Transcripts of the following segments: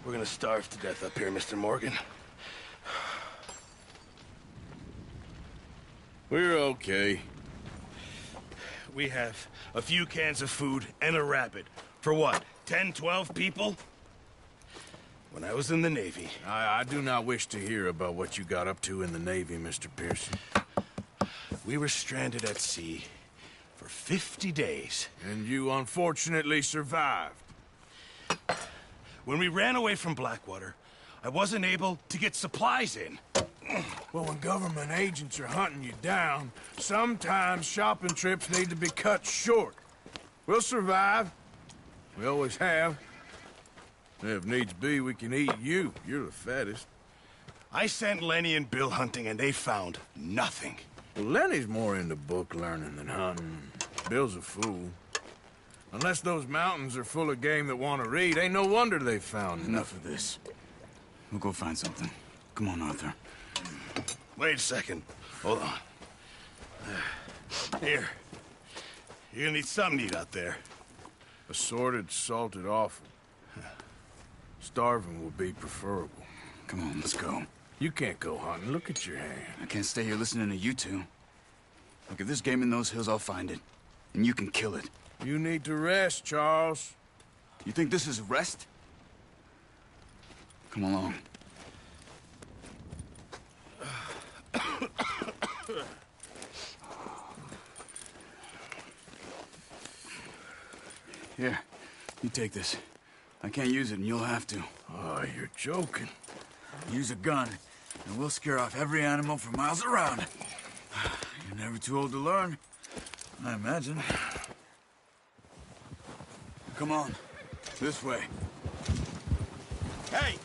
We're gonna starve to death up here, Mr. Morgan. We're okay. We have a few cans of food and a rabbit. For what, 10, 12 people? When I was in the Navy... I do not wish to hear about what you got up to in the Navy, Mr. Pearson. We were stranded at sea for 50 days. And you unfortunately survived. When we ran away from Blackwater, I wasn't able to get supplies in. Well, when government agents are hunting you down, sometimes shopping trips need to be cut short. We'll survive. We always have. If needs be, we can eat you. You're the fattest. I sent Lenny and Bill hunting, and they found nothing. Well, Lenny's more into book learning than hunting. Bill's a fool. Unless those mountains are full of game that want to read, ain't no wonder they found Enough of this. We'll go find something. Come on, Arthur. Wait a second. Hold on. Here. You're gonna need something to eat out there. Assorted, salted offal. Starving will be preferable. Come on, let's go. You can't go hunting. Look at your hand. I can't stay here listening to you two. Look, if there's game in those hills, I'll find it. And you can kill it. You need to rest, Charles. You think this is rest? Come along. Here, you take this. I can't use it, and you'll have to. Oh, you're joking. Use a gun, and we'll scare off every animal for miles around. You're never too old to learn, I imagine. Come on, this way. Hey!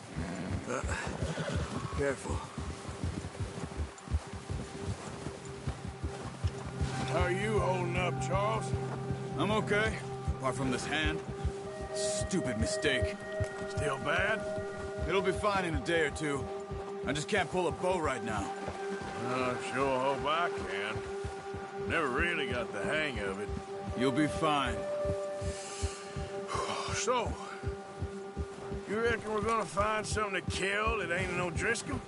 Careful. How are you holding up, Charles? I'm okay, apart from this hand. Stupid mistake. Still bad? It'll be fine in a day or two. I just can't pull a bow right now. Sure hope I can. Never really got the hang of it. You'll be fine. So, you reckon we're gonna find something to kill that ain't no Driscoll?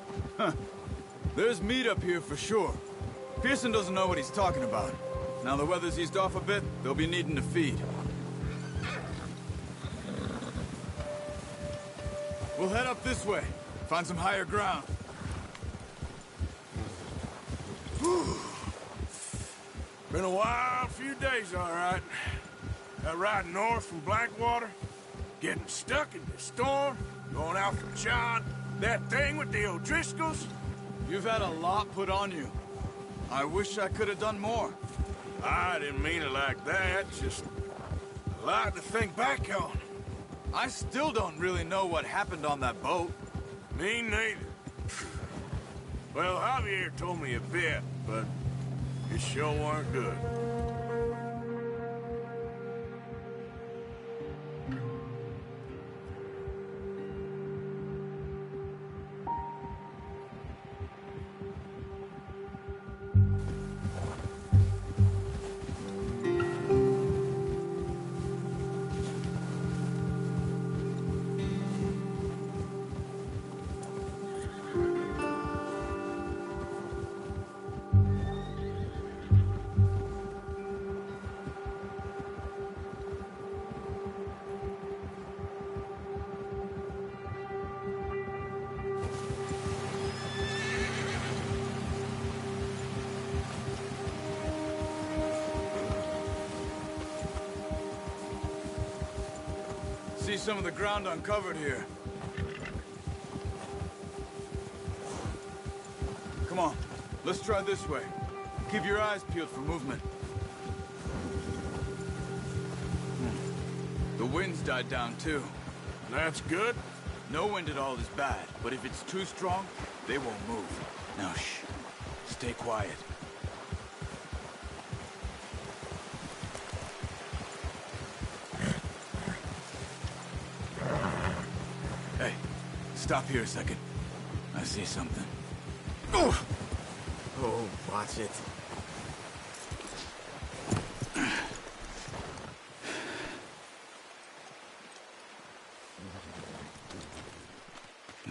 There's meat up here for sure. Pearson doesn't know what he's talking about. Now the weather's eased off a bit, they'll be needing to feed. We'll head up this way. Find some higher ground. Whew. Been a wild few days, all right. That ride north from Blackwater, getting stuck in the storm, going out from John, that thing with the O'Driscolls. You've had a lot put on you. I wish I could have done more. I didn't mean it like that, just a lot to think back on. I still don't really know what happened on that boat. Me neither. Well, Javier told me a bit, but it sure weren't good. See some of the ground uncovered here. Come on, let's try this way. Keep your eyes peeled for movement. The wind's died down too. That's good. No wind at all is bad, but if it's too strong, they won't move. Now shh, stay quiet. Hey, stop here a second. I see something. Oh, watch it.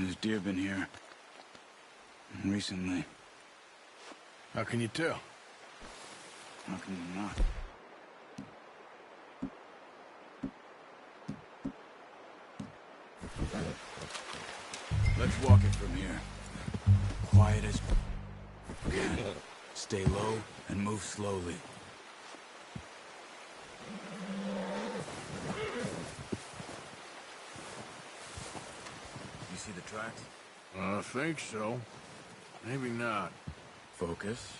There's deer been here. Recently. How can you tell? How can you not? Let's walk it from here. Quiet as can. Stay low and move slowly. You see the tracks? I think so. Maybe not. Focus.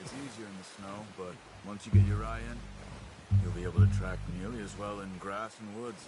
It's easier in the snow, but once you get your eye in, you'll be able to track nearly as well in grass and woods.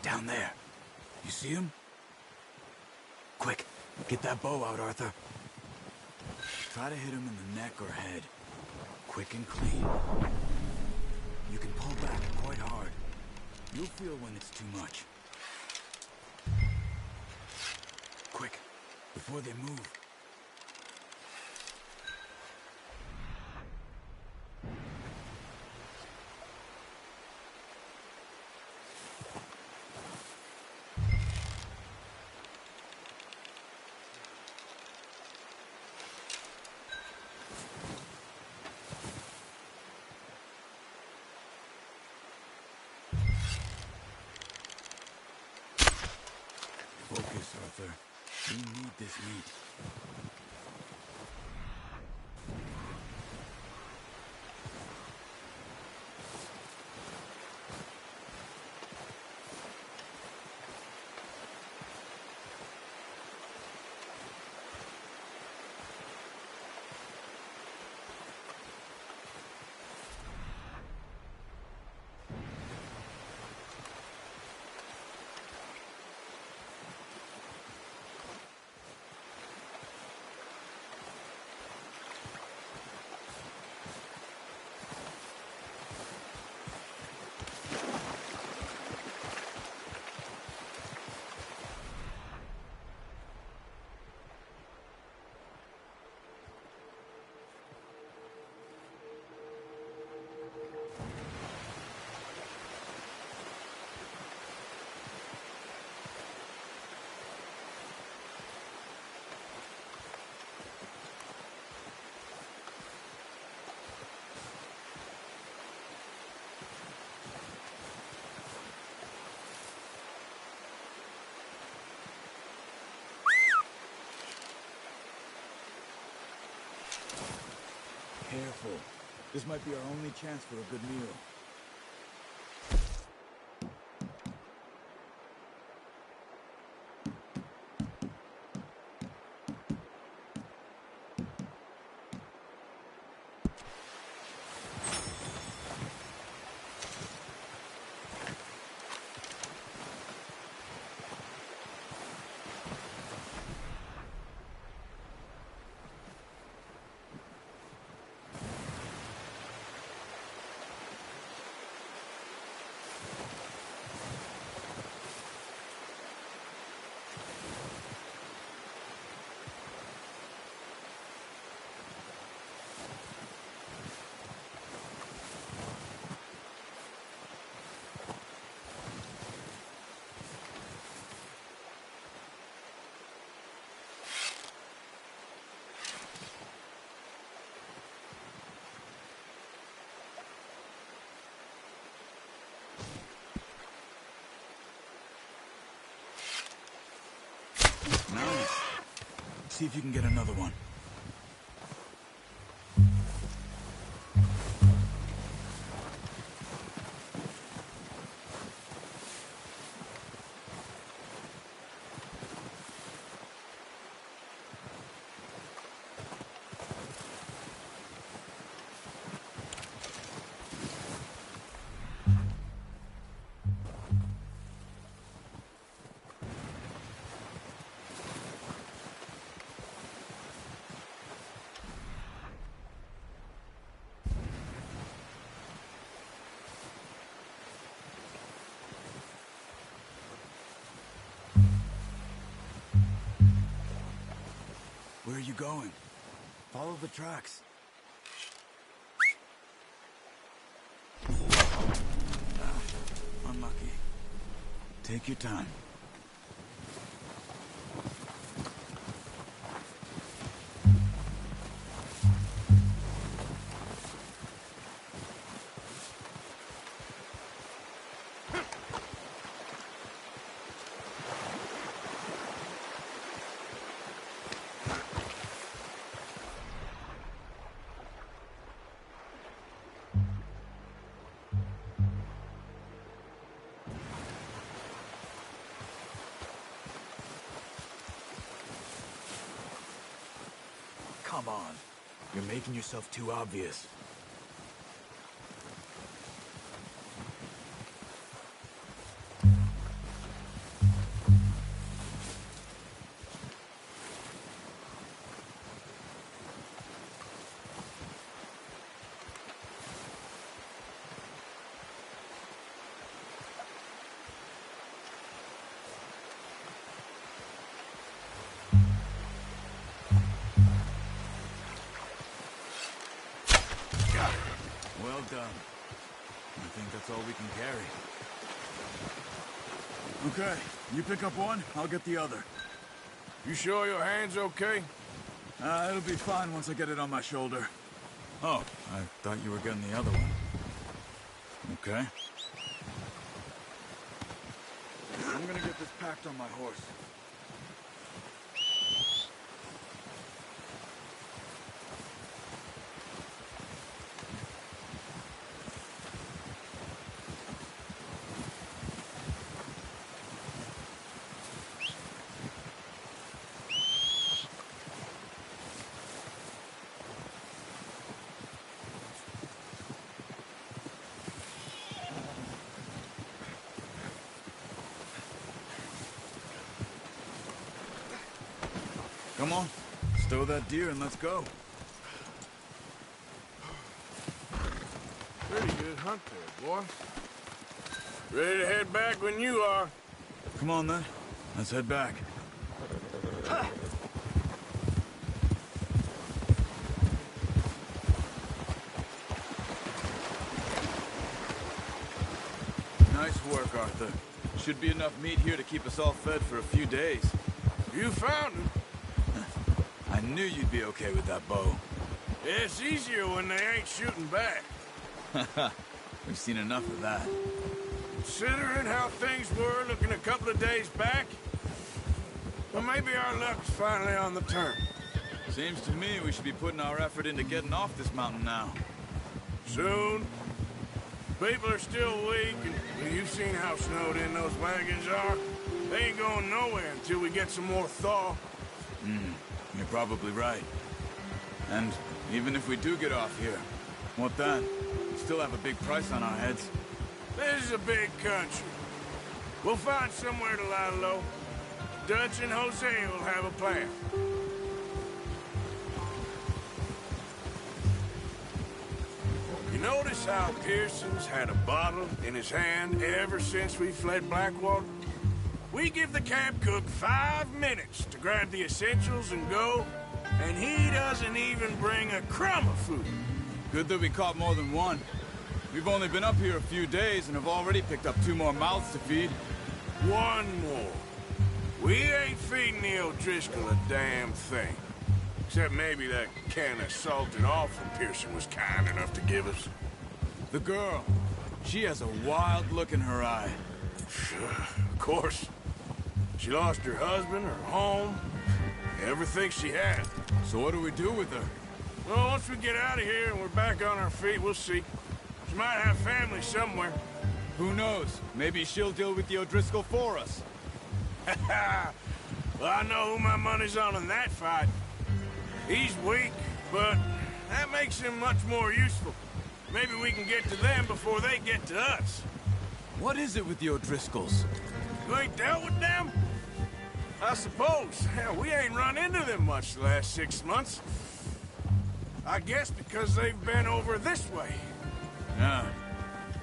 Down there. You see him? Quick, get that bow out, Arthur. Try to hit him in the neck or head. Quick and clean. You can pull back quite hard. You'll feel when it's too much. Quick, before they move. Focus, Arthur. We need this meat. Careful. This might be our only chance for a good meal. See if you can get another one. Where are you going? Follow the tracks. Unlucky. Take your time. Come on. You're making yourself too obvious. Well done. I think that's all we can carry. Okay, you pick up one, I'll get the other. You sure your hand's okay? It'll be fine once I get it on my shoulder. Oh, I thought you were getting the other one. Okay. I'm gonna get this packed on my horse. Come on, stow that deer and let's go. Pretty good hunt there, boy. Ready to head back when you are. Come on then, let's head back. Nice work, Arthur. Should be enough meat here to keep us all fed for a few days. You found him. I knew you'd be okay with that bow. It's easier when they ain't shooting back. We've seen enough of that. Considering how things were looking a couple of days back, well, maybe our luck's finally on the turn. Seems to me we should be putting our effort into getting off this mountain now. Soon. People are still weak, and well, you've seen how snowed in those wagons are. They ain't going nowhere until we get some more thaw. You're probably right. And even if we do get off here, what then? We still have a big price on our heads. This is a big country. We'll find somewhere to lie low. Dutch and Jose will have a plan. You notice how Pearson's had a bottle in his hand ever since we fled Blackwater? We give the camp cook 5 minutes to grab the essentials and go, and he doesn't even bring a crumb of food. Good that we caught more than one. We've only been up here a few days and have already picked up 2 more mouths to feed. One more. We ain't feeding the O'Driscoll a damn thing. Except maybe that can of salted offal Pearson was kind enough to give us. The girl. She has a wild look in her eye. Of course. She lost her husband, her home, Everything she had. So what do we do with her? Well, once we get out of here and we're back on our feet, we'll see. She might have family somewhere. Who knows? Maybe she'll deal with the O'Driscoll for us. Well, I know who my money's on in that fight. He's weak, but that makes him much more useful. Maybe we can get to them before they get to us. What is it with the O'Driscolls? You ain't dealt with them? I suppose. Hell, we ain't run into them much the last 6 months. I guess because they've been over this way. Yeah.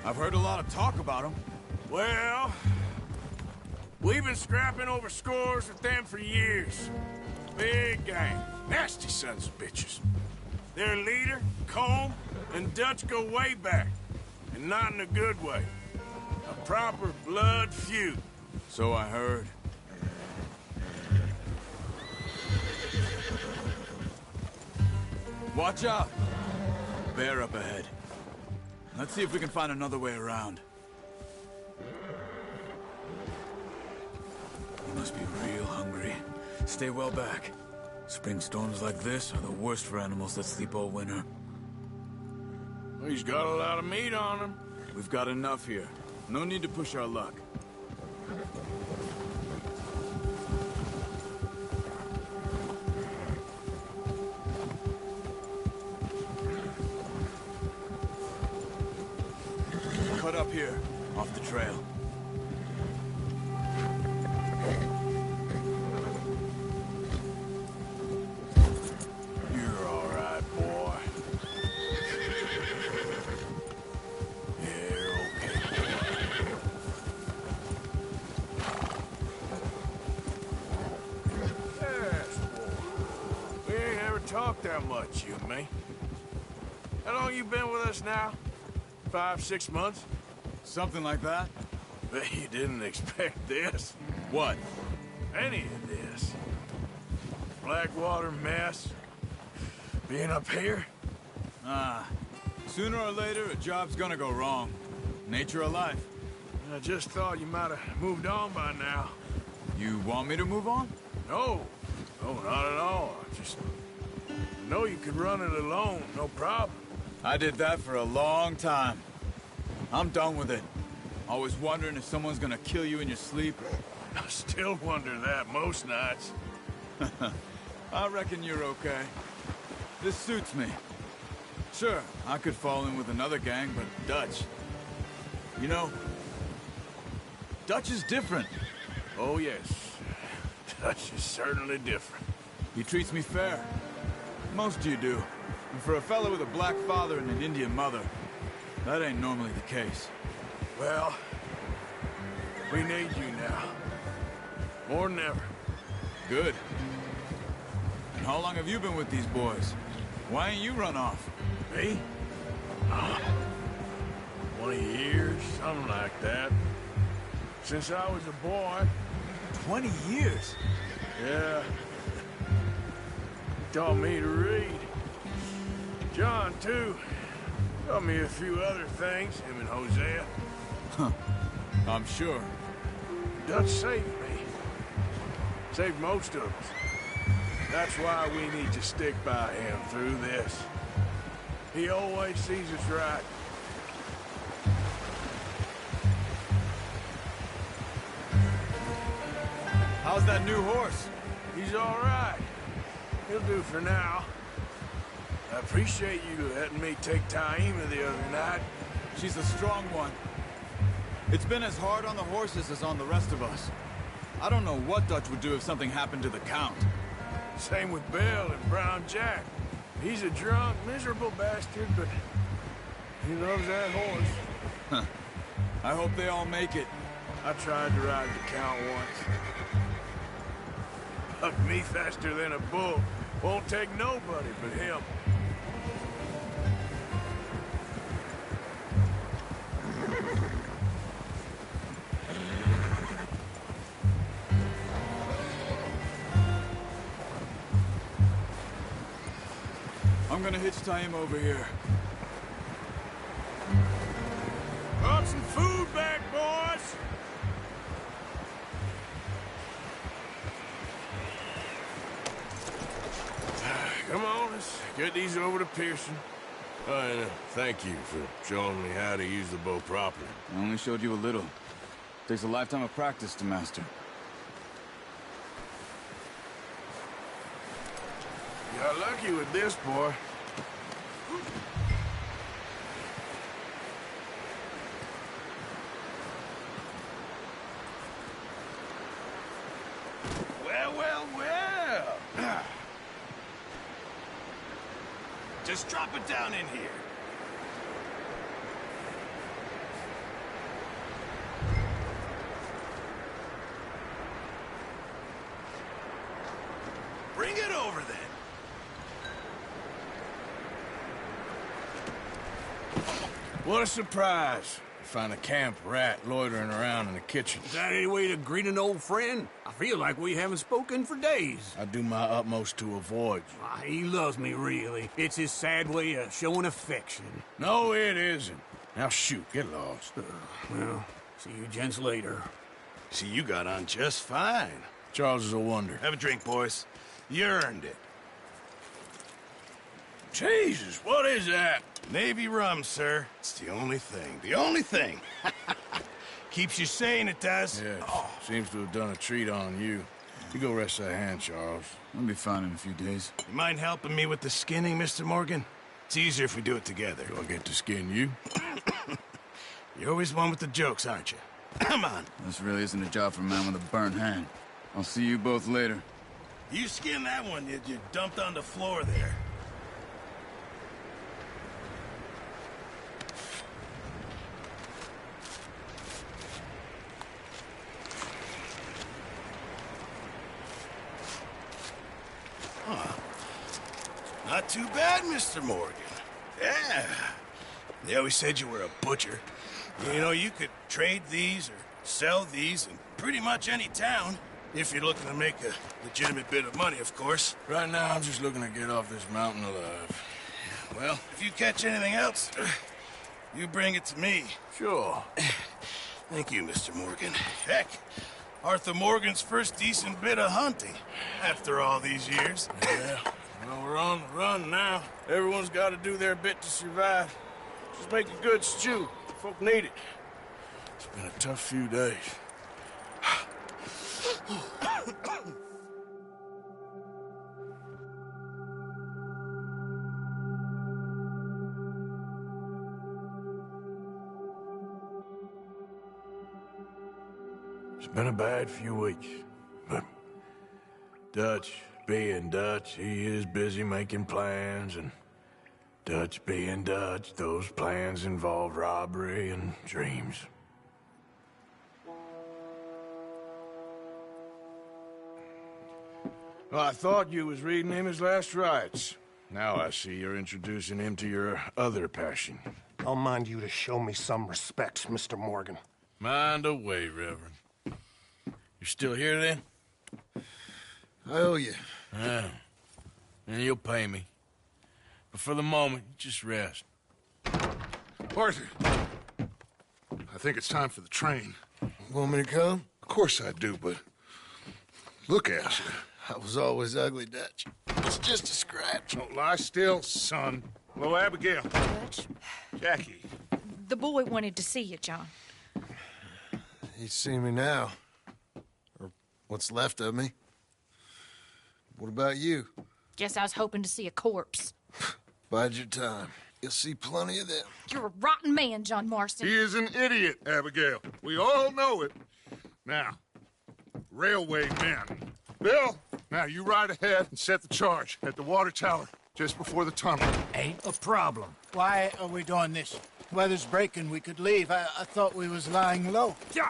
I've heard a lot of talk about them. Well, we've been scrapping over scores with them for years. Big gang. Nasty sons of bitches. Their leader, Colm, and Dutch go way back. And not in a good way. A proper blood feud. So I heard. Watch out! Bear up ahead. Let's see if we can find another way around. You must be real hungry. Stay well back. Spring storms like this are the worst for animals that sleep all winter. He's got a lot of meat on him. We've got enough here. No need to push our luck. Cut up here, off the trail. You're all right, boy. You're okay. Yes, boy. We ain't ever talked that much, you and me. How long you been with us now? 5, 6 months? Something like that? Bet you didn't expect this. What? Any of this. Blackwater mess. Being up here? Sooner or later, a job's gonna go wrong. Nature of life. I just thought you might have moved on by now. You want me to move on? No. No, not at all. I just know you could run it alone, no problem. I did that for a long time. I'm done with it. Always wondering if someone's gonna kill you in your sleep. I still wonder that most nights. I reckon you're okay. This suits me. Sure, I could fall in with another gang, but Dutch... You know, Dutch is different. Oh, yes. Dutch is certainly different. He treats me fair. Most of you do. And for a fella with a black father and an Indian mother, that ain't normally the case. Well, we need you now. More than ever. Good. And how long have you been with these boys? Why ain't you run off? Me? 20 years, something like that. Since I was a boy. 20 years? Yeah. He taught me to read. John, too. Taught me a few other things, him and Hosea. I'm sure. Dutch saved me. Saved most of us. That's why we need to stick by him through this. He always sees us right. How's that new horse? He's all right. He'll do for now. I appreciate you letting me take Taima the other night. She's a strong one. It's been as hard on the horses as on the rest of us. I don't know what Dutch would do if something happened to the Count. Same with Bill and Brown Jack. He's a drunk, miserable bastard, but he loves that horse. I hope they all make it. I tried to ride the Count once. Hugged me faster than a bull. Won't take nobody but him. I'm gonna hitch Taima over here. Brought some food back, boys! Get these over to Pearson. And thank you for showing me how to use the bow properly. I only showed you a little. Takes a lifetime of practice to master. You got lucky with this, boy. Well, well, well. Just drop it down in here. Bring it over then. What a surprise. You find a camp rat loitering around in the kitchen. Is that any way to greet an old friend? I feel like we haven't spoken for days. I do my utmost to avoid you. Why, he loves me, really. It's his sad way of showing affection. No, it isn't. Now shoot, get lost. Well, see you gents later. See, you got on just fine. Charles is a wonder. Have a drink, boys. You earned it. Jesus, what is that? Navy rum, sir. It's the only thing. The only thing. Keeps you sane, it does. Yes, seems to have done a treat on you. You go rest that hand, Charles. I'll be fine in a few days. You mind helping me with the skinning, Mr. Morgan? It's easier if we do it together. Do I get to skin you? You're always one with the jokes, aren't you? Come on. This really isn't a job for a man with a burnt hand. I'll see you both later. You skinned that one you dumped on the floor there. Not too bad, Mr. Morgan. Yeah. They always said you were a butcher. You know, you could trade these or sell these in pretty much any town. If you're looking to make a legitimate bit of money, of course. Right now, I'm just looking to get off this mountain alive. Well, if you catch anything else, you bring it to me. Sure. Thank you, Mr. Morgan. Heck, Arthur Morgan's first decent bit of hunting after all these years. Yeah. Well, we're on the run now. Everyone's got to do their bit to survive. Just make a good stew. Folk need it. It's been a tough few days. It's been a bad few weeks, but Dutch being Dutch, he is busy making plans, and Dutch being Dutch, those plans involve robbery and dreams. Well, I thought you was reading him his last rites. Now I see you're introducing him to your other passion. I'll mind you to show me some respect, Mr. Morgan. Mind away, Reverend. You still here, then? I owe you. Yeah. And you'll pay me. But for the moment, just rest. Arthur, I think it's time for the train. Want me to come? Of course I do, but look at you. I was always ugly, Dutch. It's just a scratch. Don't lie still, son. Hello, Abigail. Dutch, Jackie. the boy wanted to see you, John. He's seen me now. Or what's left of me. What about you? Guess I was hoping to see a corpse. Bide your time. You'll see plenty of them. You're a rotten man, John Marston. He is an idiot, Abigail. We all know it. Now, railway men. Bill, now you ride ahead and set the charge at the water tower just before the tunnel. Ain't a problem. Why are we doing this? Weather's breaking, we could leave. I thought we was lying low. Yeah,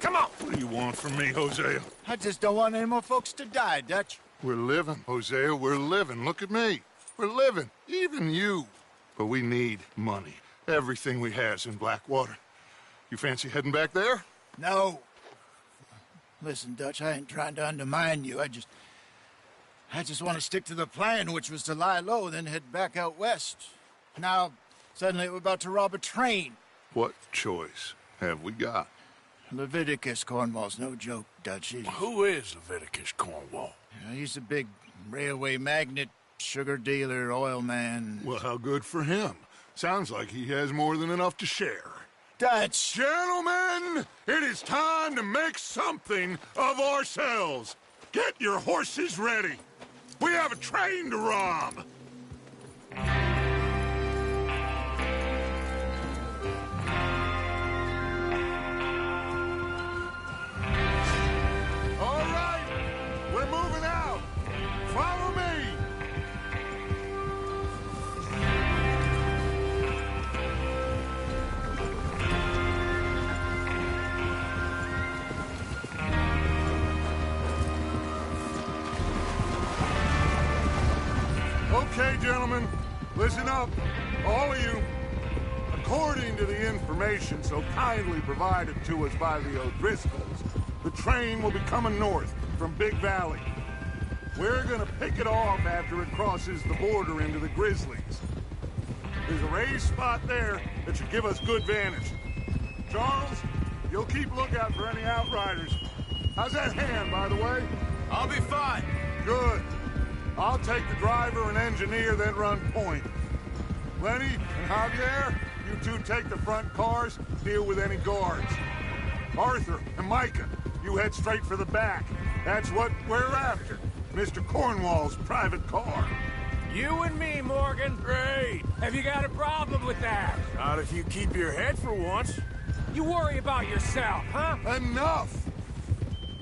come on. What do you want from me, Hosea? I just don't want any more folks to die, Dutch. We're living, Hosea. We're living. Look at me. We're living. Even you. But we need money. Everything we has in Blackwater. You fancy heading back there? No. Listen, Dutch, I ain't trying to undermine you. I just want to stick to the plan, which was to lie low, then head back out west. Now, suddenly we're about to rob a train. What choice have we got? Leviticus Cornwall's no joke, Dutch. Who is Leviticus Cornwall? He's a big railway magnate. sugar dealer, oil man. Well, how good for him. Sounds like he has more than enough to share. Dutch! Gentlemen, it is time to make something of ourselves. Get your horses ready. We have a train to rob. All right, we're moving out. Follow me. Okay, gentlemen, listen up, all of you. According to the information so kindly provided to us by the O'Driscolls, the train will be coming north from Big Valley. We're gonna pick it off after it crosses the border into the Grizzlies. There's a raised spot there that should give us good vantage. Charles, you'll keep lookout for any outriders. How's that hand, by the way? I'll be fine. Good. I'll take the driver and engineer, then run point. Lenny and Javier, you two take the front cars, deal with any guards. Arthur and Micah, you head straight for the back. That's what we're after. Mr. Cornwall's private car. You and me, Morgan. Great. Have you got a problem with that? Not if you keep your head for once. You worry about yourself, huh? Enough!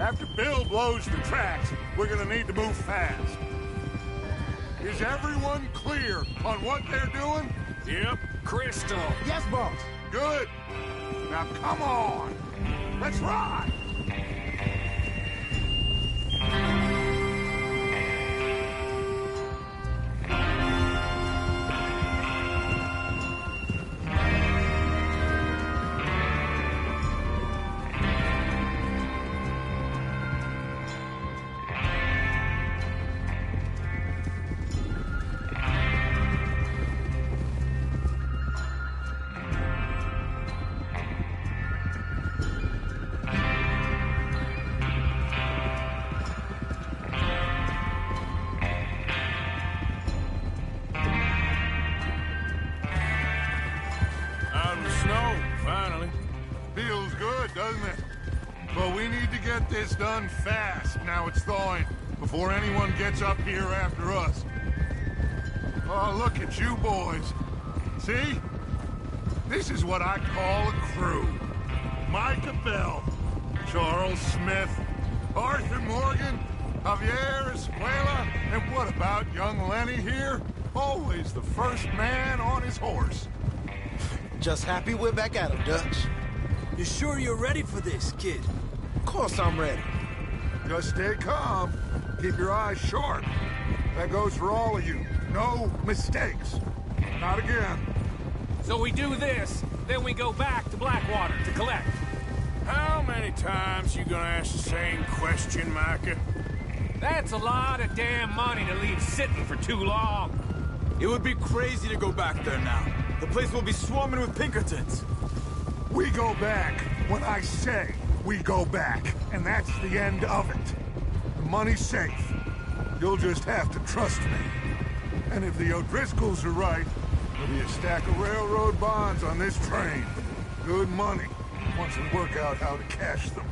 After Bill blows the tracks, we're gonna need to move fast. Is everyone clear on what they're doing? Yep. Crystal. Yes, boss. Good. Now come on. Let's ride. Out in the snow, finally. Feels good, doesn't it? But we need to get this done fast, now it's thawing, before anyone gets up here after us. Oh, look at you boys. See? This is what I call a crew. Micah Bell, Charles Smith, Arthur Morgan, Javier Escuela, and what about young Lenny here? Always the first man on his horse. Just happy we're back at him, Dutch. You sure you're ready for this, kid? Of course I'm ready. Just stay calm. Keep your eyes sharp. That goes for all of you. No mistakes. Not again. So we do this, then we go back to Blackwater to collect. How many times you gonna ask the same question, Micah? That's a lot of damn money to leave sitting for too long. It would be crazy to go back there now. The place will be swarming with Pinkertons. We go back when I say we go back, and that's the end of it. The money's safe. You'll just have to trust me. And if the O'Driscolls are right, there'll be a stack of railroad bonds on this train. Good money, once we work out how to cash them.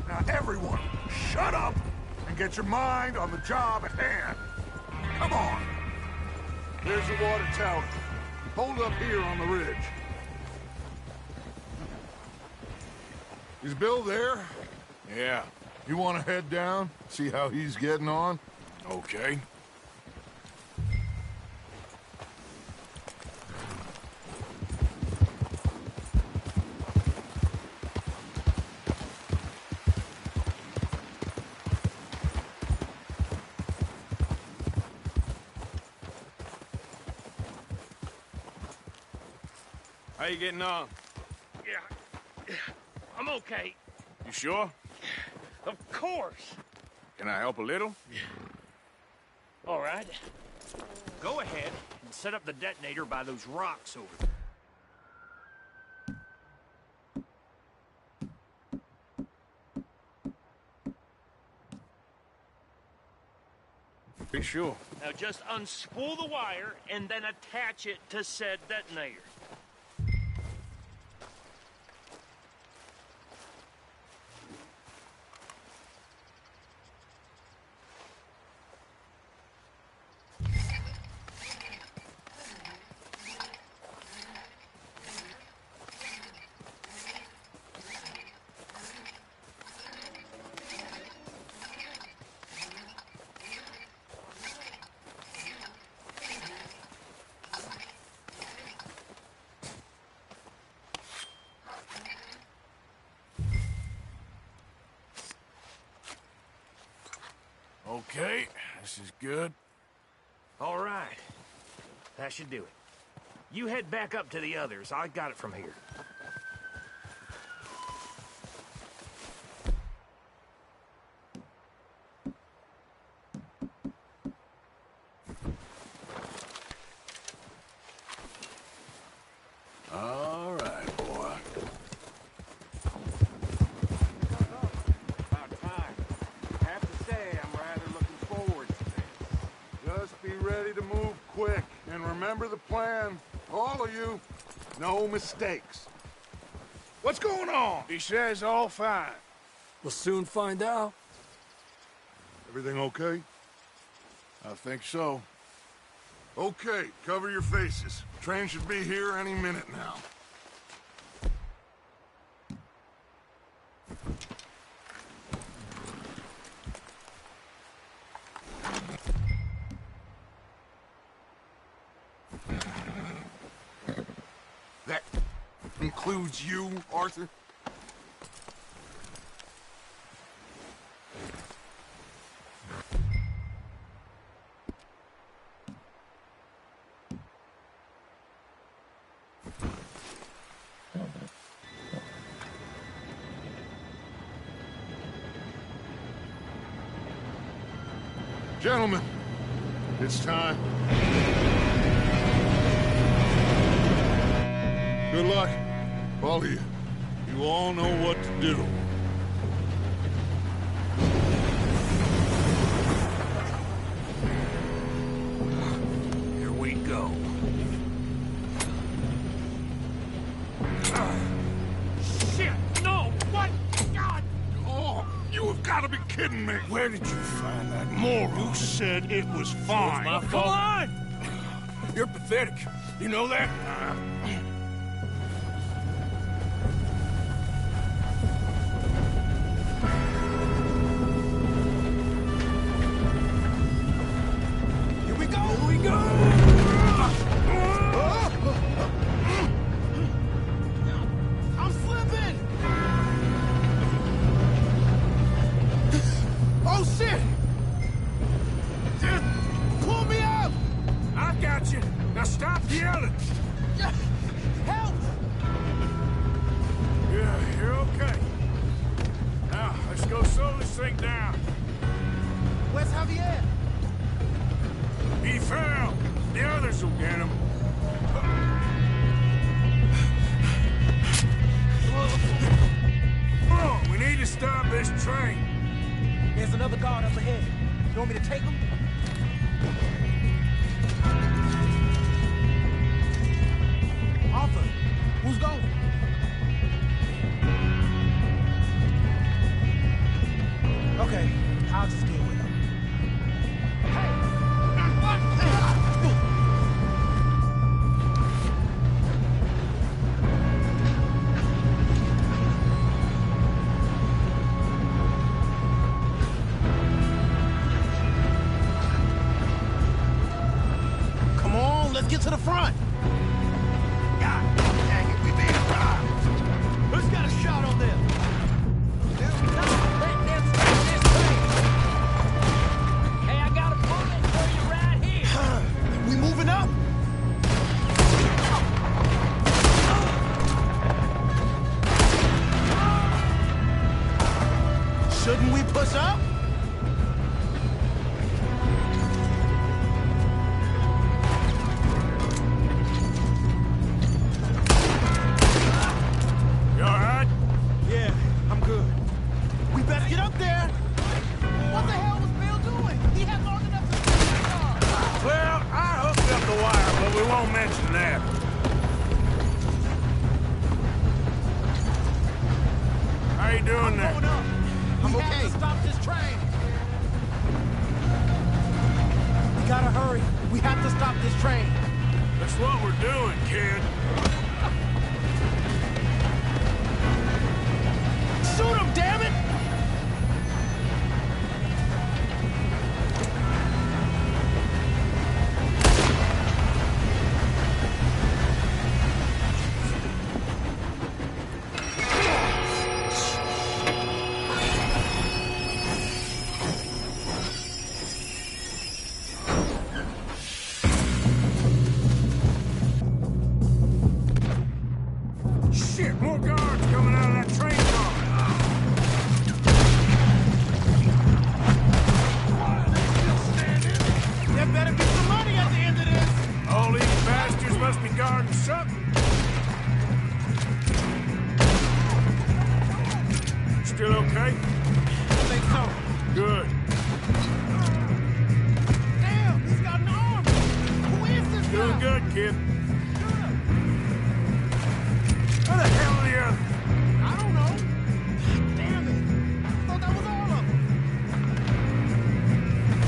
Now everyone, shut up and get your mind on the job at hand. Come on. There's the water tower. Hold up here on the ridge. Is Bill there? Yeah, You want to head down, see how he's getting on? okay. How you getting on? Yeah, I'm okay. You sure? Of course. Can I help a little? All right. Go ahead and set up the detonator by those rocks over there. Okay, sure. Now just unspool the wire and then attach it to said detonator. Okay, this is good. All right. That should do it. You head back up to the others. I got it from here. All right, boy. About time. I have to say, I'm rather looking forward to this. Just be ready to move quick, and remember the plan. All of you, no mistakes. What's going on? He says all fine. We'll soon find out. Everything okay? I think so. Okay, cover your faces. Train should be here any minute now. That includes you, Arthur? Gentlemen, it's time. Good luck, all of you. You all know what to do. Here we go. Shit! No! What? God! Oh, you have got to be kidding me. Where did you find that moron? You said it was fine. My fault. Come on! You're pathetic. You know that? Here we go! Here we go! I'm slipping! Oh, shit! Pull me up! I got you. Now stop yelling. Help! Yeah, you're okay. Now, let's go slow this thing down. Where's Javier? He fell. The others will get him. Come on, we need to stop this train. There's another guard up ahead. You want me to take him? Arthur, who's going? Okay, I'll just deal with him. Come on, let's get to the front. God dang it, we being robbed. Who's got a shot on them? Hey, I got a bullet for you right here! We moving up? Shouldn't we push up? mention that. How you doing there? I'm okay. Stop this train! We gotta hurry. We have to stop this train. That's what we're doing, kid. Shoot him, damn it! Shit, more guards coming out of that train car. There better be some money at the end of this! All these bastards must be guarding something. Still okay? I think so. Good. Damn, he's got an arm! Who is this guy? Doing good, kid. Where the hell are the others? I don't know. Damn it! I thought that was all of them.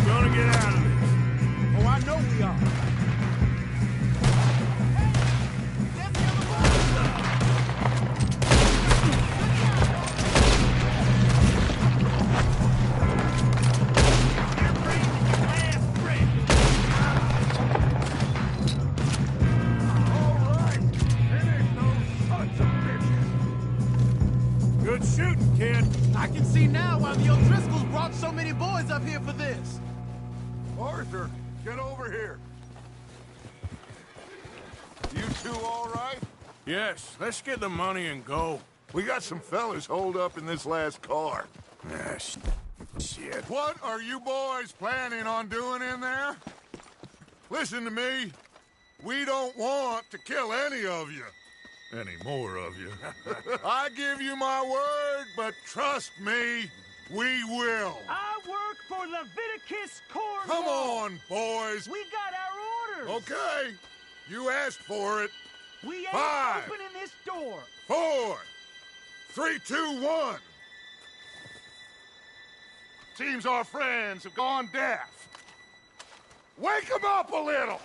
Gonna get out of this. Oh, I know we are. Hey, there's the other boy. Good shooting, kid. I can see now why the O'Driscolls brought so many boys up here for this. Arthur, get over here. You two all right? Yes, let's get the money and go. We got some fellas holed up in this last car. Ah, shit. What are you boys planning on doing in there? Listen to me. We don't want to kill any of you. Any more of you. I give you my word, but trust me, we will. I work for Leviticus Cornwall. Come on, boys. We got our orders. Okay. You asked for it. We ain't 5, opening this door. 4, 3, 2, 1. Seems our friends have gone deaf. Wake them up a little.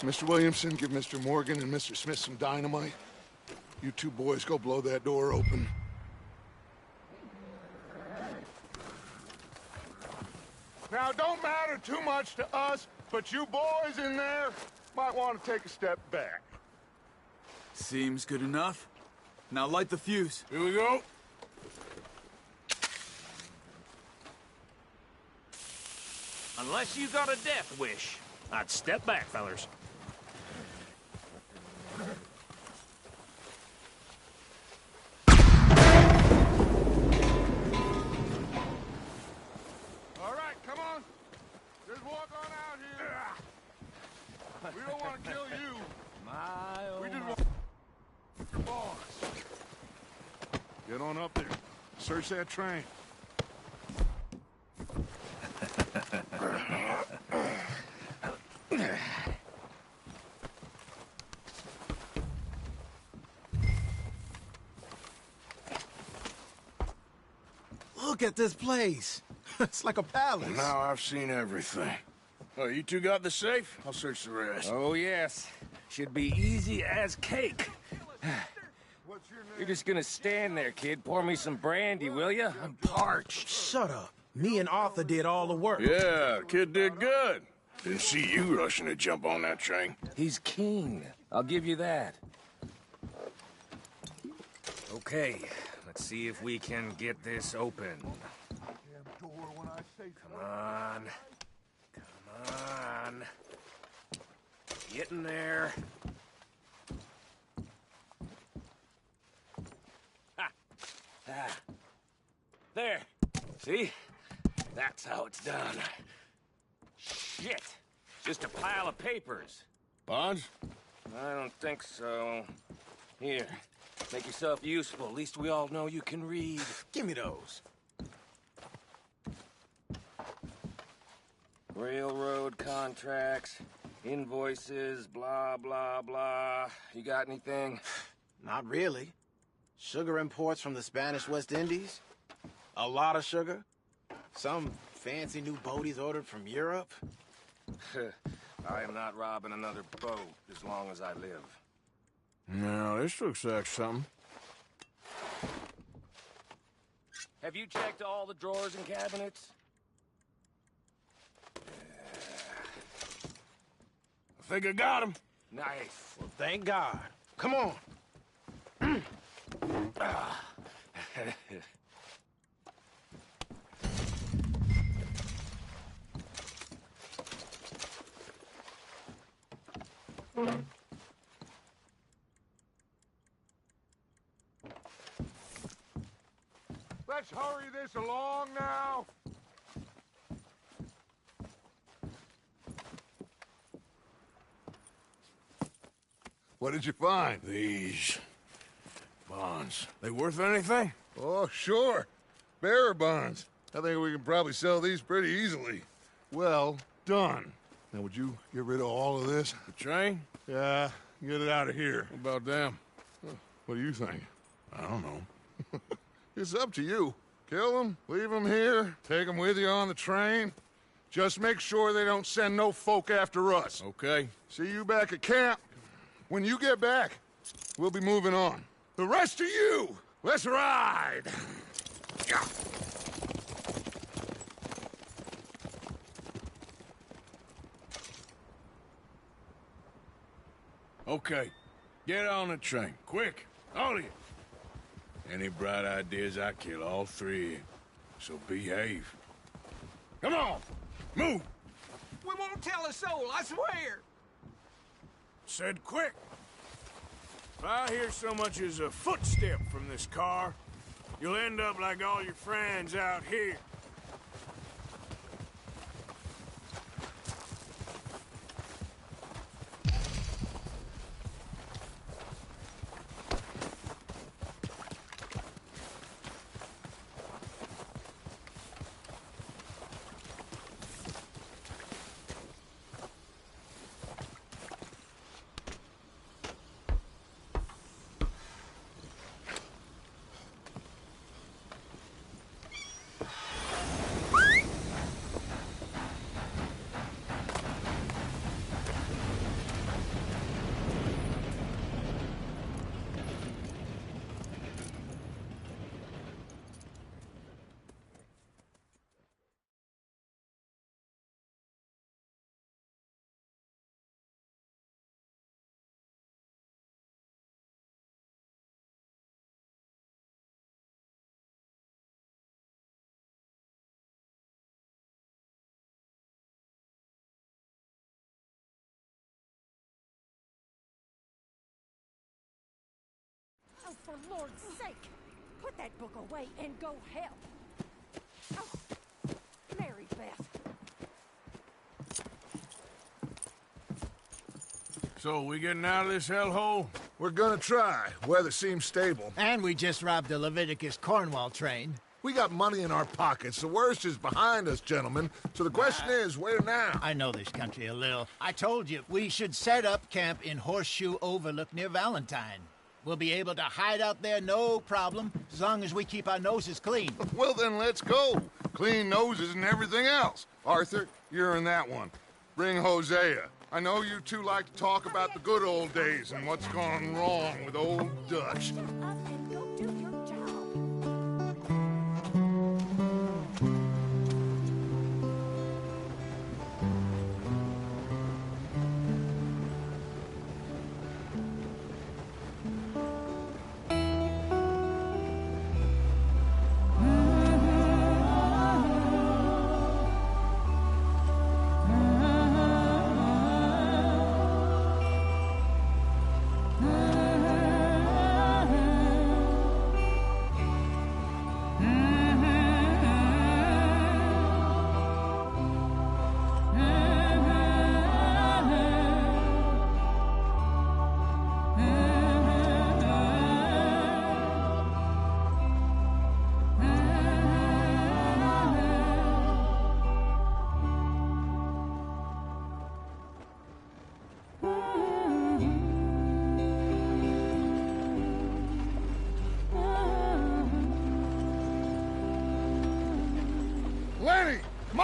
Mr. Williamson, give Mr. Morgan and Mr. Smith some dynamite. You two boys go blow that door open. Now, don't matter too much to us, but you boys in there might want to take a step back. Seems good enough. Now light the fuse. Here we go. Unless you got a death wish, I'd step back, fellers. All right, come on. Just walk on out here. We don't want to kill you. We just want your boss. Get on up there. Search that train. Look at this place. It's like a palace. Now I've seen everything. Oh, you two got the safe? I'll search the rest. Oh, yes. Should be easy as cake. You're just gonna stand there, kid. Pour me some brandy, will you? I'm parched. Shut up. Me and Arthur did all the work. Yeah, kid did good. Didn't see you rushing to jump on that train. He's keen. I'll give you that. Okay, let's see if we can get this open. Come on. Come on. Get in there. Ha! Ah. There. See? That's how it's done. Shit. Just a pile of papers. Bonds? I don't think so. Here, make yourself useful. At least we all know you can read. Give me those. Railroad contracts, invoices, blah, blah, blah. You got anything? Not really. Sugar imports from the Spanish West Indies. A lot of sugar. Some fancy new boat he's ordered from Europe. I am not robbing another boat as long as I live. Now, this looks like something. Have you checked all the drawers and cabinets? I think I got him. Nice. Well, thank God. Come on. Let's hurry this along now. What did you find? These bonds. They worth anything? Oh, sure. Bearer bonds. I think we can probably sell these pretty easily. Well done. Now, would you get rid of all of this? The train? Yeah, get it out of here. What about them? What do you think? I don't know. It's up to you. Kill them, leave them here, take them with you on the train. Just make sure they don't send no folk after us. Okay. See you back at camp. When you get back, we'll be moving on. The rest of you, let's ride! Yeah. Okay. Get on the train. Quick. All of you. Any bright ideas, I kill all three of you. So behave. Come on! Move! We won't tell a soul, I swear. Said quick. If I hear so much as a footstep from this car, you'll end up like all your friends out here. Oh, for Lord's sake! Put that book away and go help! Oh, Mary Beth. So, we getting out of this hellhole? We're gonna try. Weather seems stable. And we just robbed the Leviticus Cornwall train. We got money in our pockets. The worst is behind us, gentlemen. So the question is, where now? I know this country a little. I told you, we should set up camp in Horseshoe Overlook near Valentine. We'll be able to hide out there no problem, as long as we keep our noses clean. Well, then let's go. Clean noses and everything else. Arthur, you're in that one. Bring Hosea. I know you two like to talk about the good old days and what's gone wrong with old Dutch.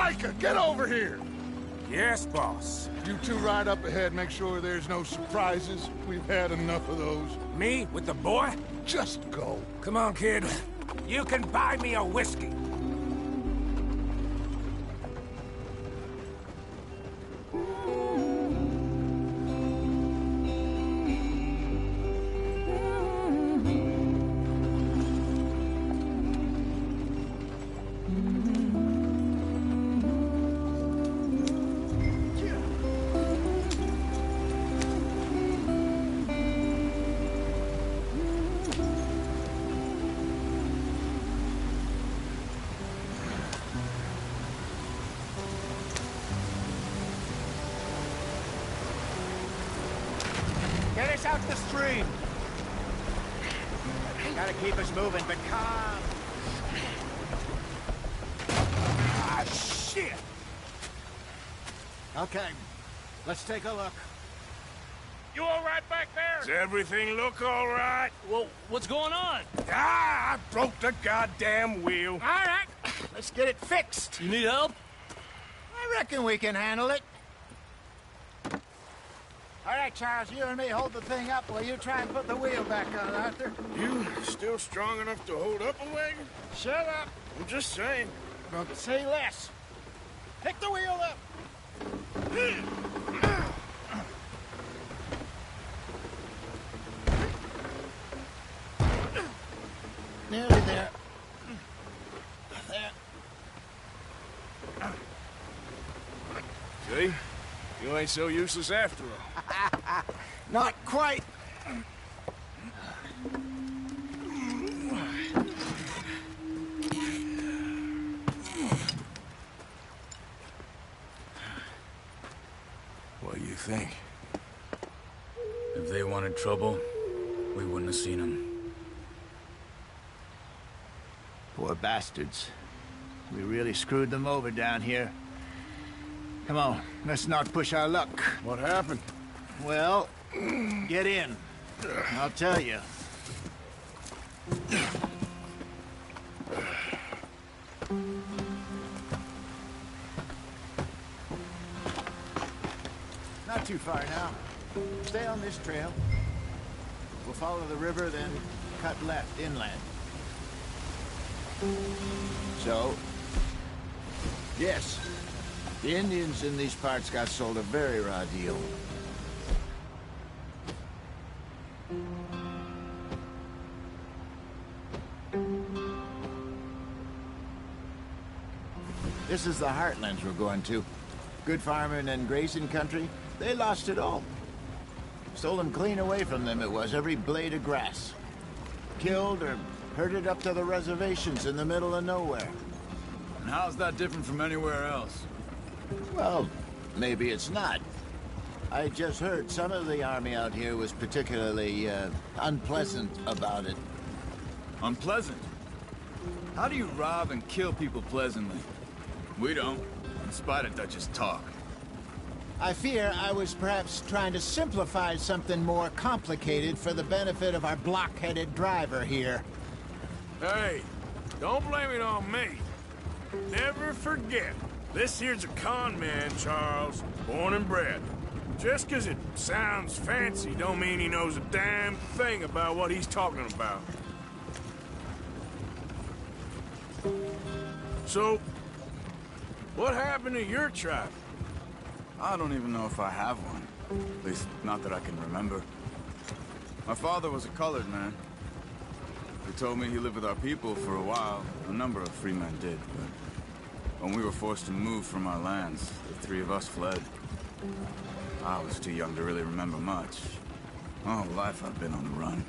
Micah, get over here! Yes, boss. You two ride up ahead, make sure there's no surprises. We've had enough of those. Me with the boy? Just go. Come on, kid. You can buy me a whiskey. Get us out the stream. Gotta keep us moving, but calm. Ah, shit! Okay, let's take a look. You all right back there? Does everything look all right? Well, what's going on? Ah, I broke the goddamn wheel. All right, let's get it fixed. You need help? I reckon we can handle it. All right, Charles, you and me hold the thing up while you try and put the wheel back on, Arthur. You still strong enough to hold up a wagon? Shut up. I'm just saying. Don't say less. Pick the wheel up. Nearly there. There. See? You ain't so useless after all. Not quite. What do you think? If they wanted trouble, we wouldn't have seen them. Poor bastards. We really screwed them over down here. Come on, let's not push our luck. What happened? Well, get in. I'll tell you. Not too far now. Stay on this trail. We'll follow the river, then cut left inland. So, yes, the Indians in these parts got sold a very raw deal. This is the heartlands we're going to. Good farming and grazing country. They lost it all. Stolen clean away from them it was, every blade of grass. Killed or herded up to the reservations in the middle of nowhere. And how's that different from anywhere else? Well, maybe it's not. I just heard some of the army out here was particularly, unpleasant about it. Unpleasant? How do you rob and kill people pleasantly? We don't, in spite of Dutch's talk. I fear I was perhaps trying to simplify something more complicated for the benefit of our block-headed driver here. Hey, don't blame it on me. Never forget, this here's a con man, Charles, born and bred. Just 'cause it sounds fancy don't mean he knows a damn thing about what he's talking about. So, what happened to your tribe? I don't even know if I have one. At least, not that I can remember. My father was a colored man. He told me he lived with our people for a while. A number of free men did, but when we were forced to move from our lands, the three of us fled. I was too young to really remember much. All life I've been on the run.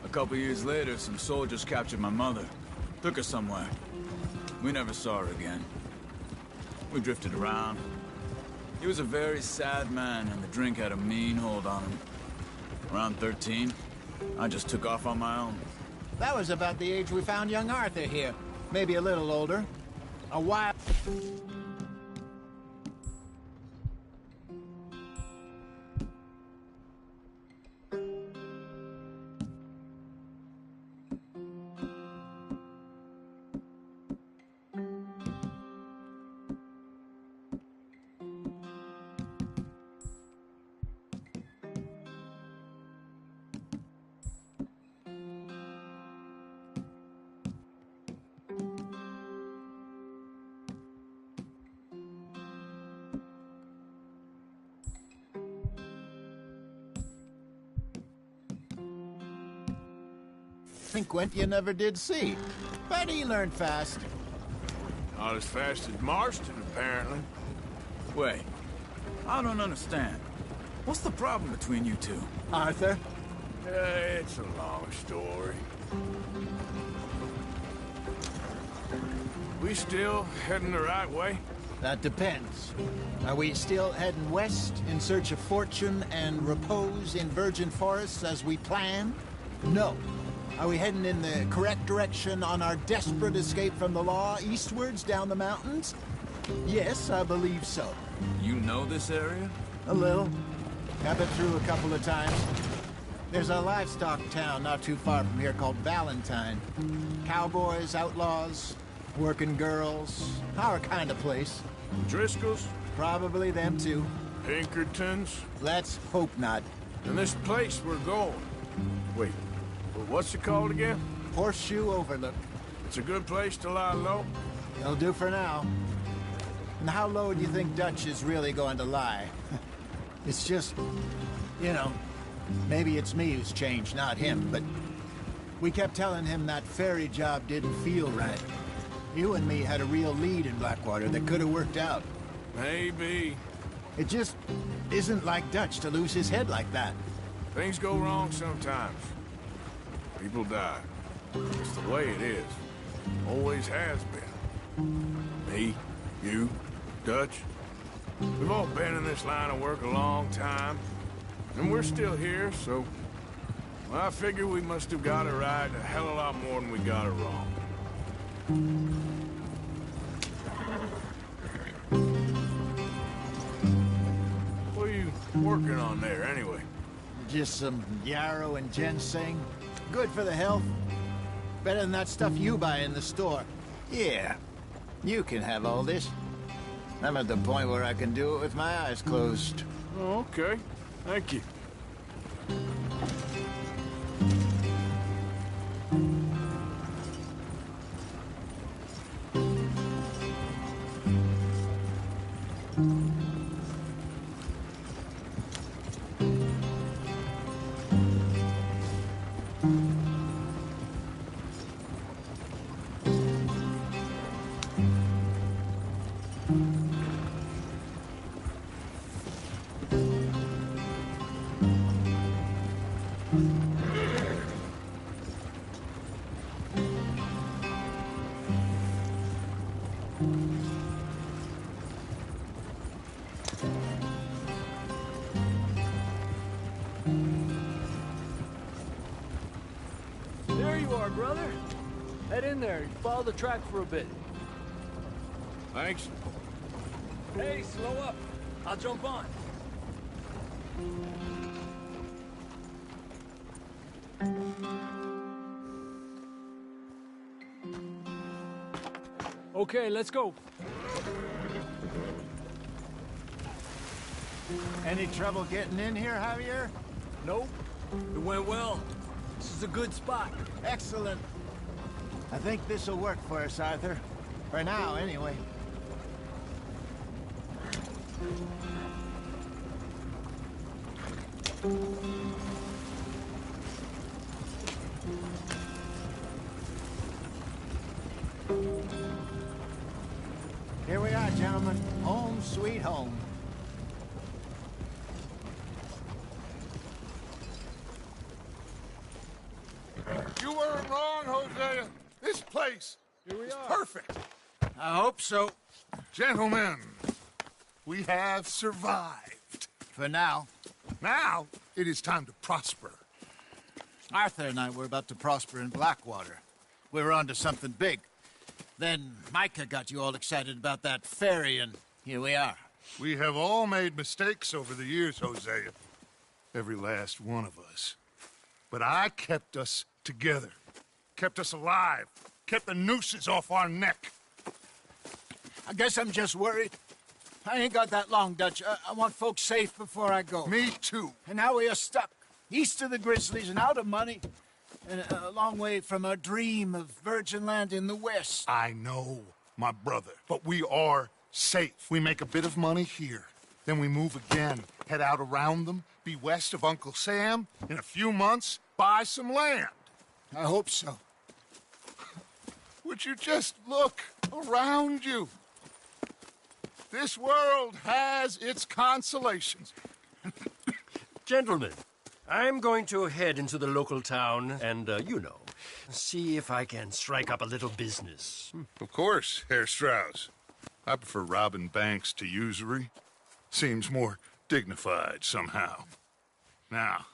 A couple years later, some soldiers captured my mother. Took her somewhere. We never saw her again. We drifted around. He was a very sad man, and the drink had a mean hold on him. Around 13, I just took off on my own. That was about the age we found young Arthur here. Maybe a little older. A while... think went you never did see. But he learned fast. Not as fast as Marston, apparently. Wait, I don't understand. What's the problem between you two? Arthur? It's a long story. We still heading the right way? That depends. Are we still heading west in search of fortune and repose in virgin forests as we planned? No. Are we heading in the correct direction on our desperate escape from the law eastwards down the mountains? Yes, I believe so. You know this area? A little. I've been through a couple of times. There's a livestock town not too far from here called Valentine. Cowboys, outlaws, working girls, our kind of place. Driscoll's? Probably them too. Pinkertons? Let's hope not. And this place we're going. Wait, what's it called again? Horseshoe Overlook. It's a good place to lie low? It'll do for now. And how low do you think Dutch is really going to lie? It's just, you know, maybe it's me who's changed, not him, but we kept telling him that ferry job didn't feel right. You and me had a real lead in Blackwater that could have worked out. Maybe. It just isn't like Dutch to lose his head like that. Things go wrong sometimes. People die. It's the way it is. Always has been. Me, you, Dutch. We've all been in this line of work a long time. And we're still here, so... well, I figure we must have got it right a hell of a lot more than we got it wrong. What are you working on there, anyway? Just some yarrow and ginseng. Good for the health. Better than that stuff you buy in the store. Yeah, you can have all this. I'm at the point where I can do it with my eyes closed. Oh, okay. Thank you. There you are, brother. Head in there. Follow the track for a bit. Thanks. Hey, slow up. I'll jump on. Okay, let's go. Any trouble getting in here, Javier? Nope. It went well. This is a good spot. Excellent. I think this'll work for us, Arthur. For now, anyway. Here we are, gentlemen. Home sweet home. You weren't wrong, Hosea. This place is perfect. I hope so. Gentlemen, we have survived. For now. Now, it is time to prosper. Arthur and I were about to prosper in Blackwater. We were onto something big. Then Micah got you all excited about that ferry, and here we are. We have all made mistakes over the years, Hosea. Every last one of us. But I kept us together. Kept us alive. Kept the nooses off our neck. I guess I'm just worried. I ain't got that long, Dutch. I want folks safe before I go. Me too. And now we are stuck. East of the Grizzlies and out of money. And a long way from our dream of virgin land in the west. I know, my brother. But we are safe. We make a bit of money here. Then we move again. Head out around them. Be west of Uncle Sam. In a few months, buy some land. I hope so. Would you just look around you? This world has its consolations. Gentlemen, I'm going to head into the local town and, see if I can strike up a little business. Of course, Herr Strauss. I prefer robbing banks to usury. Seems more dignified somehow. Now,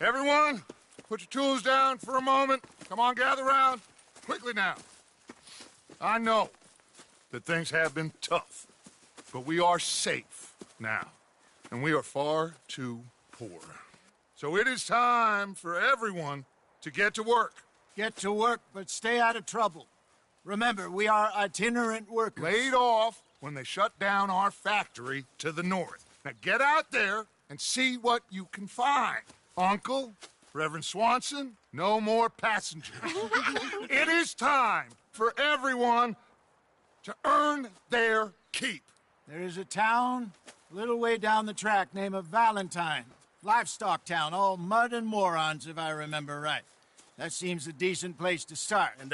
everyone, put your tools down for a moment. Come on, gather round. Quickly now. I know that things have been tough, but we are safe now, and we are far too poor. So it is time for everyone to get to work. Get to work, but stay out of trouble. Remember, we are itinerant workers. Laid off when they shut down our factory to the north. Now get out there and see what you can find. Uncle, Reverend Swanson, no more passengers. It is time for everyone to earn their keep. There is a town a little way down the track named Valentine. Livestock town, all mud and morons, if I remember right. That seems a decent place to start. And,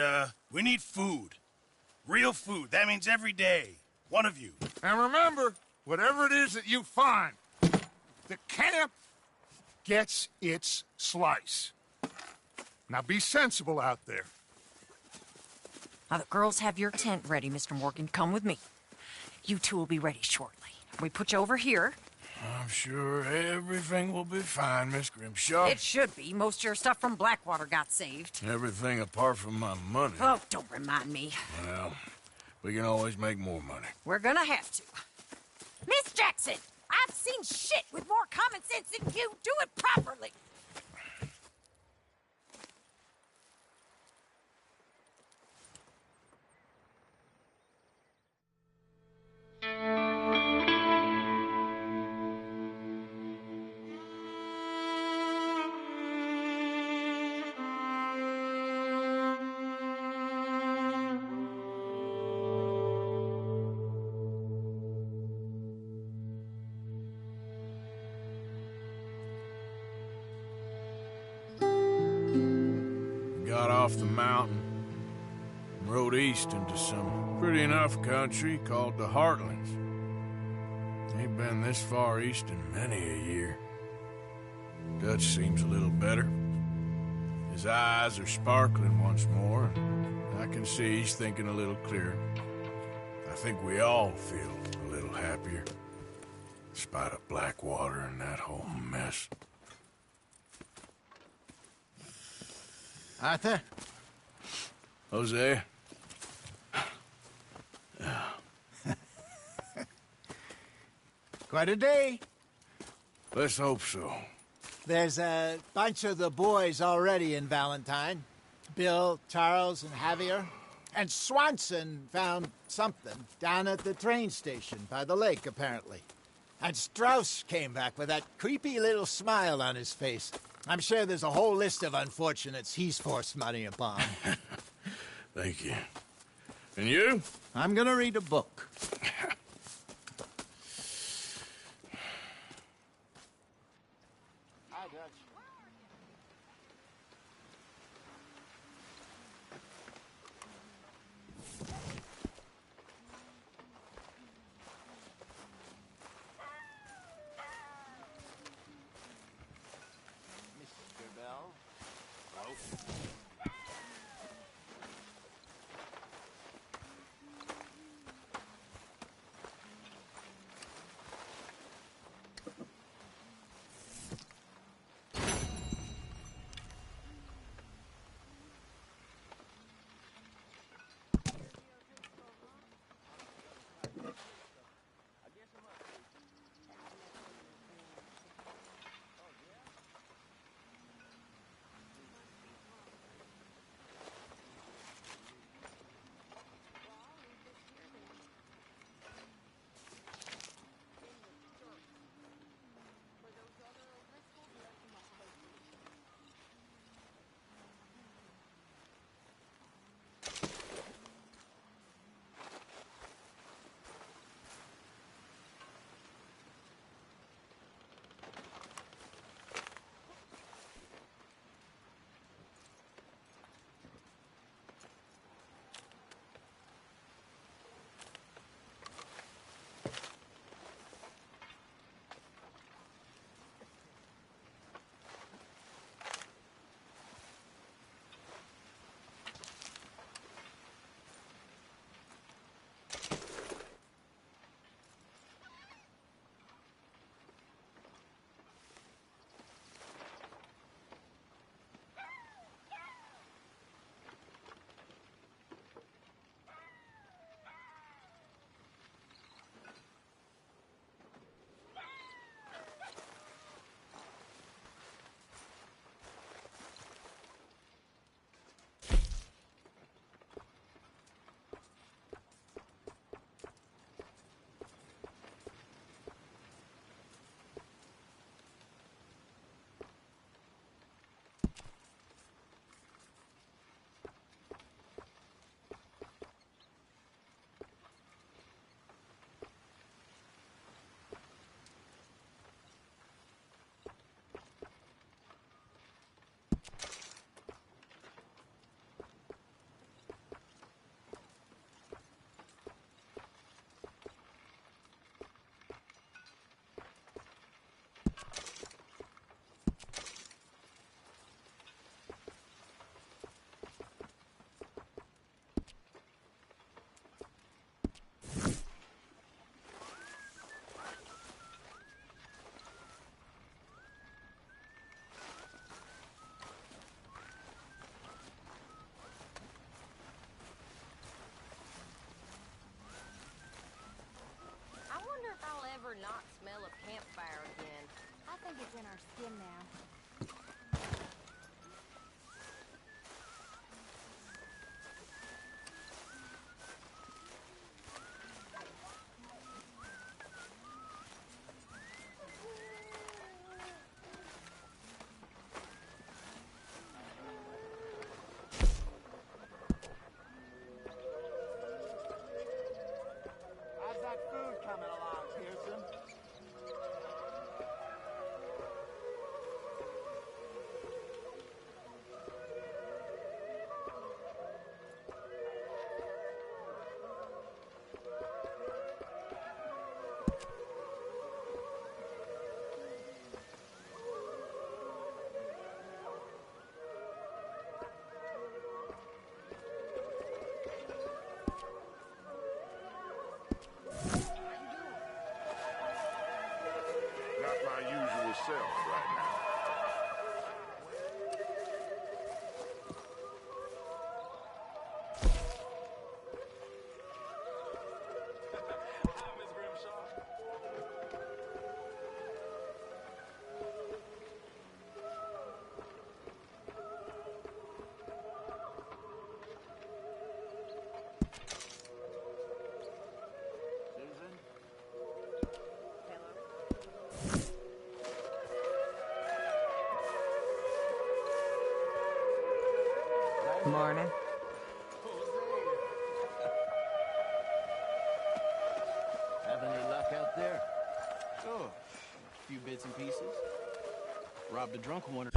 we need food. Real food. That means every day. One of you. And remember, whatever it is that you find, the camp gets its slice. Now be sensible out there. Now, the girls have your tent ready, Mr. Morgan. Come with me. You two will be ready shortly. We put you over here. I'm sure everything will be fine, Miss Grimshaw. It should be. Most of your stuff from Blackwater got saved. Everything apart from my money. Oh, don't remind me. Well, we can always make more money. We're gonna have to. Miss Jackson, I've seen shit with more common sense than you. Do it properly. Got off the mountain and rode east into some pretty enough country called the Heartlands. Ain't been this far east in many a year. Dutch seems a little better. His eyes are sparkling once more, and I can see he's thinking a little clearer. I think we all feel a little happier, in spite of Blackwater and that whole mess. Arthur? Hosea? Quite a day. Let's hope so. There's a bunch of the boys already in Valentine. Bill, Charles, and Javier. And Swanson found something down at the train station by the lake, apparently. And Strauss came back with that creepy little smile on his face. I'm sure there's a whole list of unfortunates he's forced money upon. Thank you. And you? I'm gonna read a book. Hi, Dutch. Mr. Bell? Hello? Morning. Having any luck out there? Sure. A few bits and pieces. Robbed a drunk one.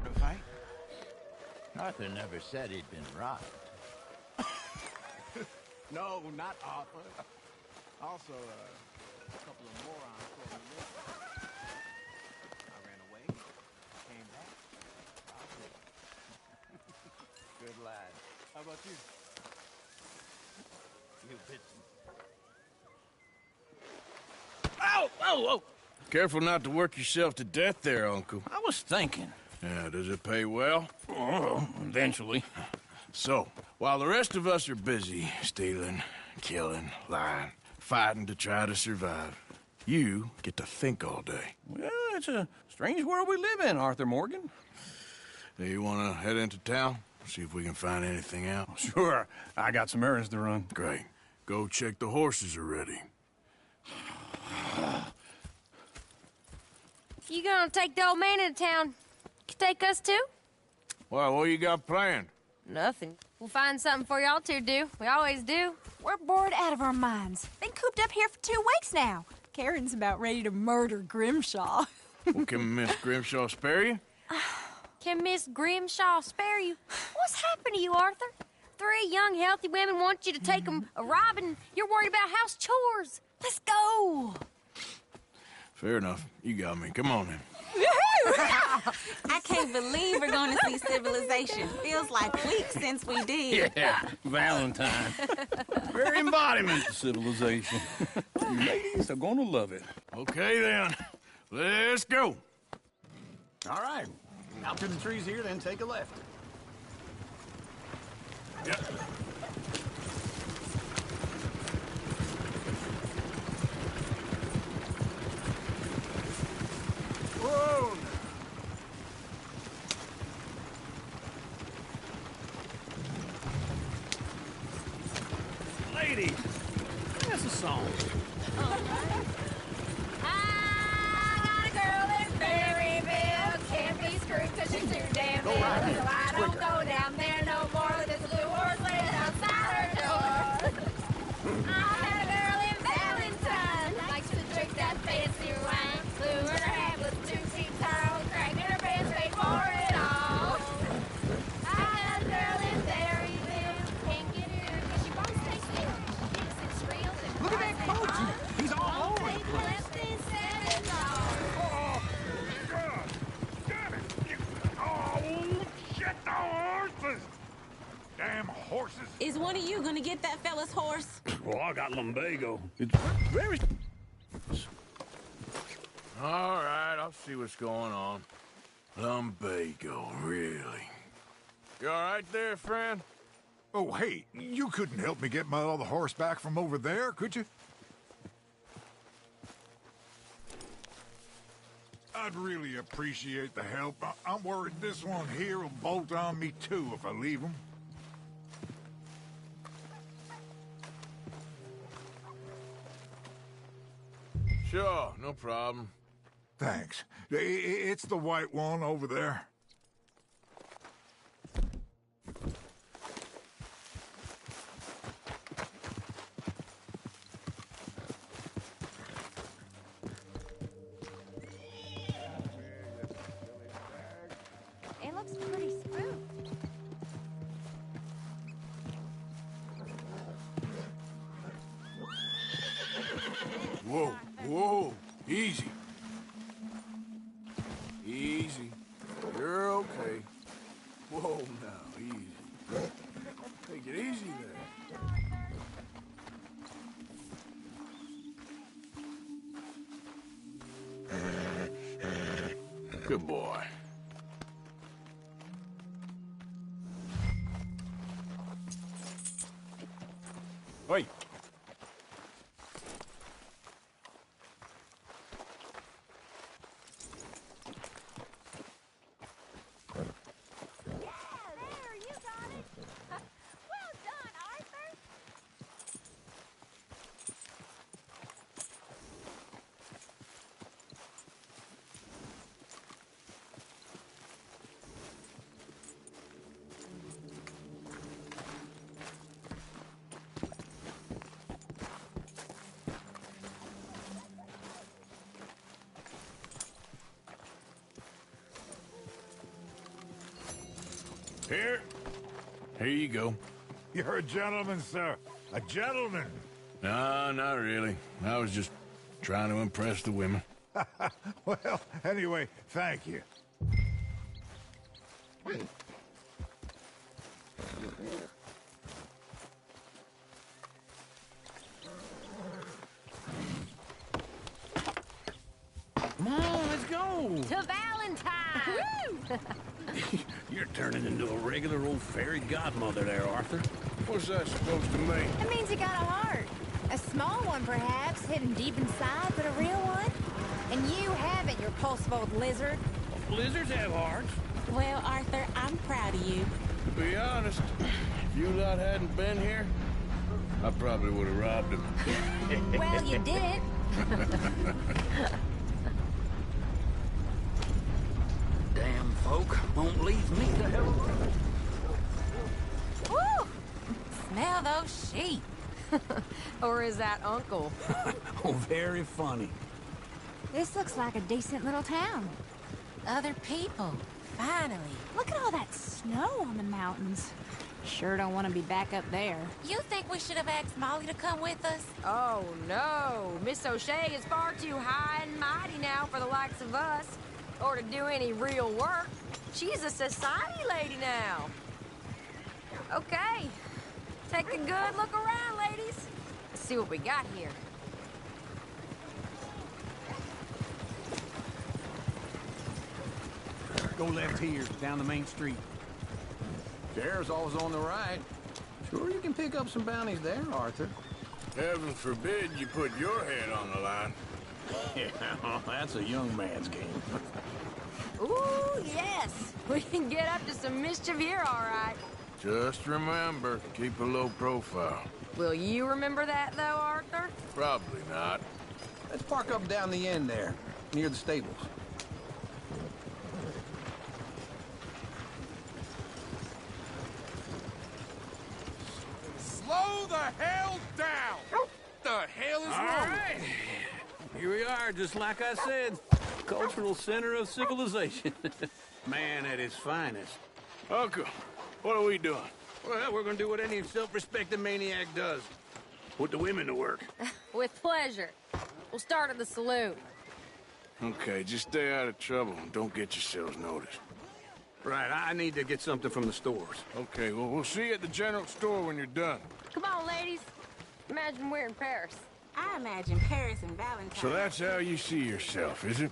A fight? Arthur never said he'd been robbed. No, not Arthur. Also, a couple of morons told me this. I ran away, came back, robbed it. Good lad. How about you? You bits. Ow! Oh, oh! Careful not to work yourself to death there, Uncle. I was thinking. Yeah, does it pay well? Oh, eventually. So, while the rest of us are busy stealing, killing, lying, fighting to try to survive, you get to think all day. Well, it's a strange world we live in, Arthur Morgan. Do you want to head into town? See if we can find anything out? Sure. I got some errands to run. Great. Go check the horses are ready. You gonna take the old man into town? Take us too? Well, what you got planned? Nothing. We'll find something for y'all to do. We always do. We're bored out of our minds. Been cooped up here for 2 weeks now. Karen's about ready to murder Grimshaw. Well, can Miss Grimshaw spare you? Can Miss Grimshaw spare you? What's happened to you, Arthur? 3 young, healthy women want you to take them a robbing. You're worried about house chores. Let's go. Fair enough. You got me. Come on then. I can't believe we're going to see civilization. Feels like weeks since we did. Yeah, Valentine. Very embodiment of civilization. You ladies are going to love it. Okay, then. Let's go. All right. Out to the trees here, then take a left. Yep. Whoa! Ladies, that's a song. I got a girl in Berryville. Can't be screwed 'cause she's too damn big. So I don't go down there no more with this blue horse laying outside her door. I had a girl in Valentine. Likes to drink that fancy wine. Blew her hat with 2 teeth towels. Cracking her pants, paid for it all. I had a girl in Berryville. Can't get her 'cause she won't stay still. She thinks it's real. Look at that coach. He's all over the place. Damn horses! Is one of you going to get that fella's horse? Well, I got lumbago. It's very... All right, I'll see what's going on. Lumbago, really? You all right there, friend? Oh, hey, you couldn't help me get my other horse back from over there, could you? I'd really appreciate the help. I'm worried this one here will bolt on me too if I leave him. Sure, no problem. Thanks. It's the white one over there. Whoa, whoa, easy. Easy. You're okay. Whoa, now, easy. Take it easy there. Good boy. Wait. Here you go. You're a gentleman, sir. A gentleman. No, not really. I was just trying to impress the women. Well, anyway, thank you. Come on, let's go. To Valentine! You're turning into a regular old fairy godmother there, Arthur. What's that supposed to mean? It means you got a heart. A small one, perhaps, hidden deep inside, but a real one. And you haven't, you repulsive old lizard. Lizards have hearts. Well, Arthur, I'm proud of you. To be honest, if you lot hadn't been here, I probably would have robbed him. Well, you did. Damn folk won't leave me the hell alone. Woo! Smell those sheep. Or is that Uncle? Oh, very funny. This looks like a decent little town. Other people. Finally. Look at all that snow on the mountains. Sure don't want to be back up there. You think we should have asked Molly to come with us? Oh, no. Miss O'Shea is far too high and mighty now for the likes of us. Or to do any real work. She's a society lady now. Okay. Take a good look around, ladies. Let's see what we got here. Go left here, down the main street. There's always on the right. Sure you can pick up some bounties there, Arthur. Heaven forbid you put your head on the line. Yeah, that's a young man's game. Ooh, yes. We can get up to some mischief here, all right. Just remember, keep a low profile. Will you remember that, though, Arthur? Probably not. Let's park up down the end there, near the stables. Slow the hell down! What the hell is All wrong? right. Here we are, just like I said. Cultural center of civilization. Man at his finest. Uncle, what are we doing? Well, we're gonna do what any self-respecting maniac does. Put the women to work. With pleasure. We'll start at the saloon. Okay, just stay out of trouble and don't get yourselves noticed. Right, I need to get something from the stores. Okay, well, we'll see you at the general store when you're done. Come on, ladies. Imagine we're in Paris. I imagine Paris and Valentine. So that's how you see yourself, is it?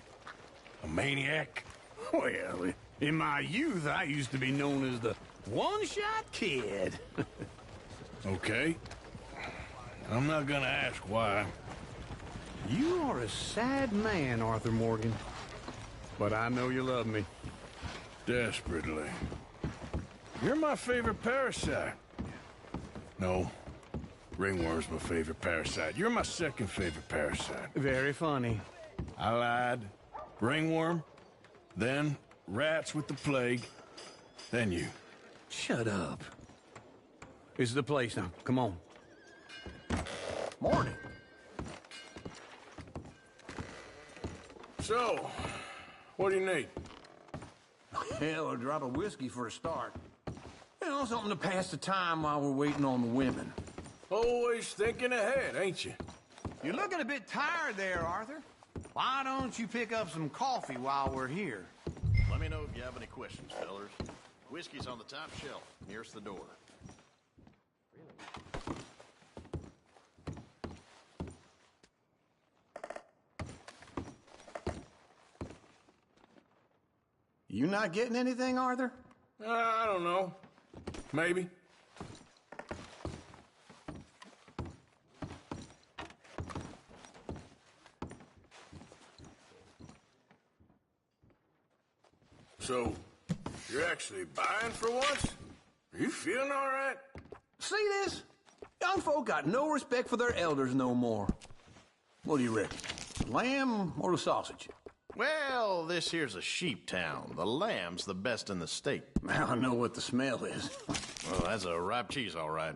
A maniac? Well, in my youth, I used to be known as the one-shot kid. Okay. I'm not gonna ask why. You are a sad man, Arthur Morgan. But I know you love me. Desperately. You're my favorite parasite. No. Ringworm's my favorite parasite. You're my second favorite parasite. Very funny. I lied. Ringworm, then rats with the plague, then you. Shut up. This is the place now. Come on. Morning. So, what do you need? Hell, a drop of whiskey for a start. You know, something to pass the time while we're waiting on the women. Always thinking ahead, ain't you? You're looking a bit tired there, Arthur. Why don't you pick up some coffee while we're here? Let me know if you have any questions, fellers. Whiskey's on the top shelf, nearest the door. You not getting anything, Arthur? I don't know. Maybe. So, you're actually buying for once? Are you feeling all right? See this? Young folk got no respect for their elders no more. What do you reckon? The lamb or the sausage? Well, this here's a sheep town. The lamb's the best in the state. Now I know what the smell is. Well, that's a ripe cheese, all right.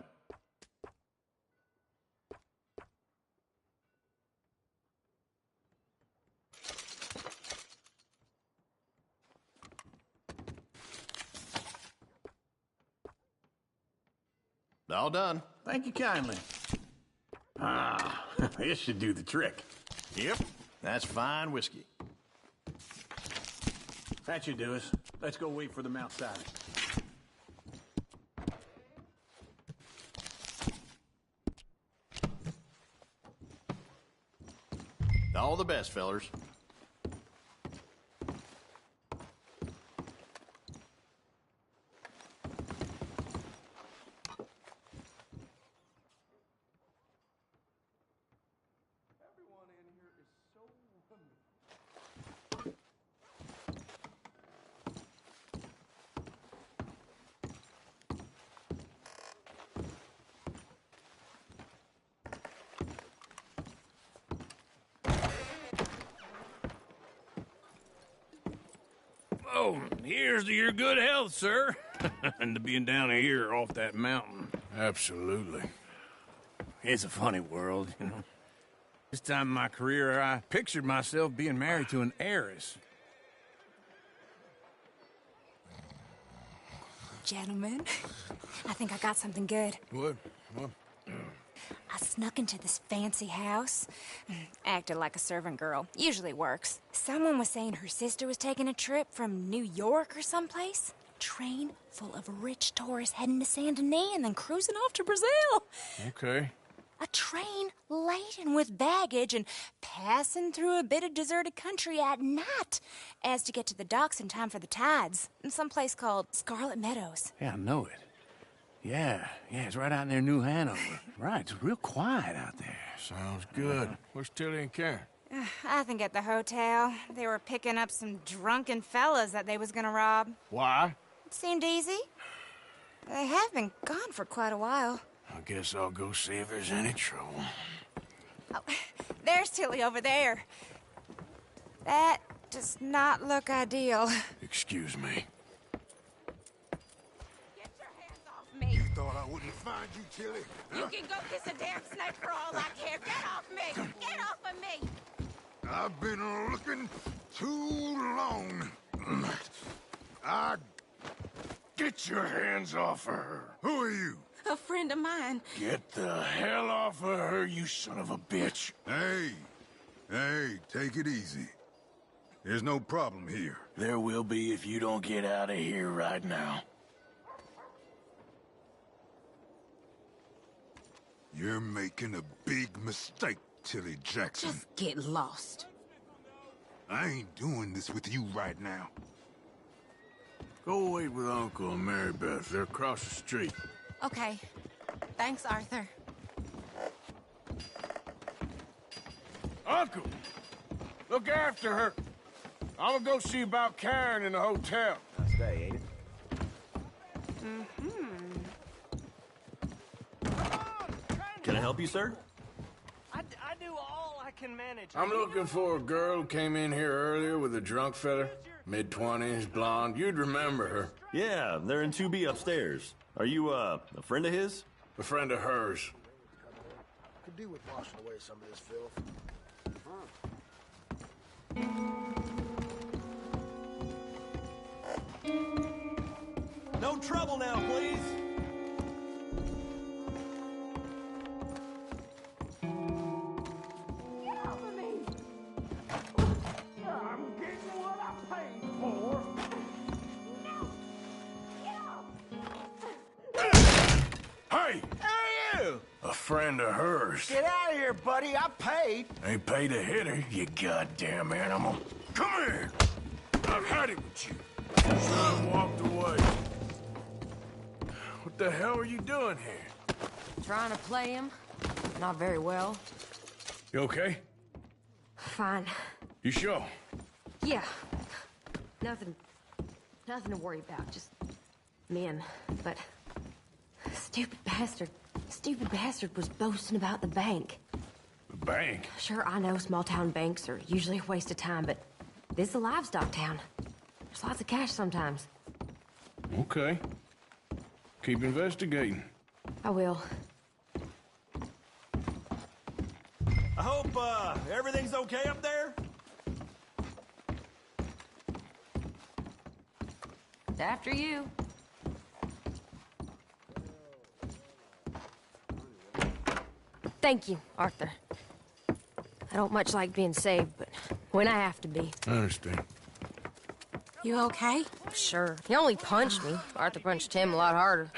All done. Thank you kindly. Ah, this should do the trick. Yep, that's fine whiskey. That should do us. Let's go wait for them outside. All the best, fellers. Oh, here's to your good health, sir. And to being down here off that mountain. Absolutely. It's a funny world, you know. This time in my career, I pictured myself being married to an heiress. Gentlemen, I think I got something good. What? I snuck into this fancy house. Acted like a servant girl. Usually works. Someone was saying her sister was taking a trip from New York or someplace. Train full of rich tourists heading to Saint Denis and then cruising off to Brazil. Okay. A train laden with baggage and passing through a bit of deserted country at night as to get to the docks in time for the tides in some place called Scarlet Meadows. Yeah, I know it. Yeah, it's right out near New Hanover. Right, it's real quiet out there. Sounds good. Where's Tilly and Karen? I think at the hotel. They were picking up some drunken fellas that they was gonna rob. Why? It seemed easy. They have been gone for quite a while. I guess I'll go see if there's any trouble. Oh, there's Tilly over there. That does not look ideal. Excuse me. Me. You thought I wouldn't find you, Tilly? You can go kiss a damn snake for all I care. Get off me! Get off of me! I've been looking too long. Get your hands off of her. Who are you? A friend of mine. Get the hell off of her, you son of a bitch. Hey, take it easy. There's no problem here. There will be if you don't get out of here right now. You're making a big mistake, Tilly Jackson. Just get lost. I ain't doing this with you right now. Go wait with Uncle and Mary Beth. They're across the street. Okay. Thanks, Arthur. Uncle! Look after her. I'm gonna go see about Karen in the hotel. Nice day, ain't it? Can I help you, sir? I do all I can manage. I'm looking for a girl who came in here earlier with a drunk fella. Mid-20s, blonde. You'd remember her. Yeah, they're in 2B upstairs. Are you, a friend of his? A friend of hers. Could do with washing away some of this filth. No trouble now, please. friend of hers. Get out of here, buddy. I paid. Ain't paid a hitter, you goddamn animal. Come here. I've had it with you. Son walked away. What the hell are you doing here? Trying to play him. Not very well. You okay? Fine. You sure? Yeah. Nothing to worry about. Just men. But stupid bastard was boasting about the bank. The bank? Sure, I know small town banks are usually a waste of time, but this is a livestock town. There's lots of cash sometimes. Okay. Keep investigating. I will. I hope, everything's okay up there? After you. Thank you, Arthur. I don't much like being saved, but when I have to be. I understand. You okay? Sure. He only punched me. Arthur punched him a lot harder.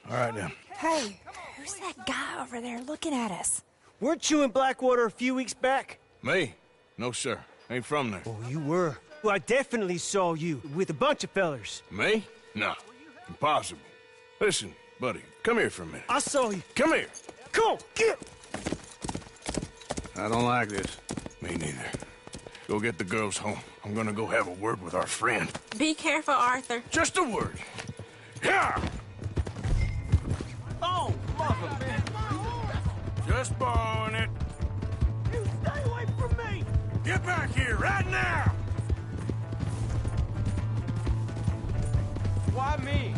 All right, then. Hey, who's that guy over there looking at us? Weren't you in Blackwater a few weeks back? Me? No, sir. Ain't from there. Oh, you were. Well, I definitely saw you with a bunch of fellers. Me? No. Impossible. Listen, buddy, come here for a minute. I saw you. Come here. Come on, get! I don't like this. Me neither. Go get the girls home. I'm gonna go have a word with our friend. Be careful, Arthur. Just a word. Yeah! Oh, mother, man. Just borrowing it. You stay away from me! Get back here right now! Why me?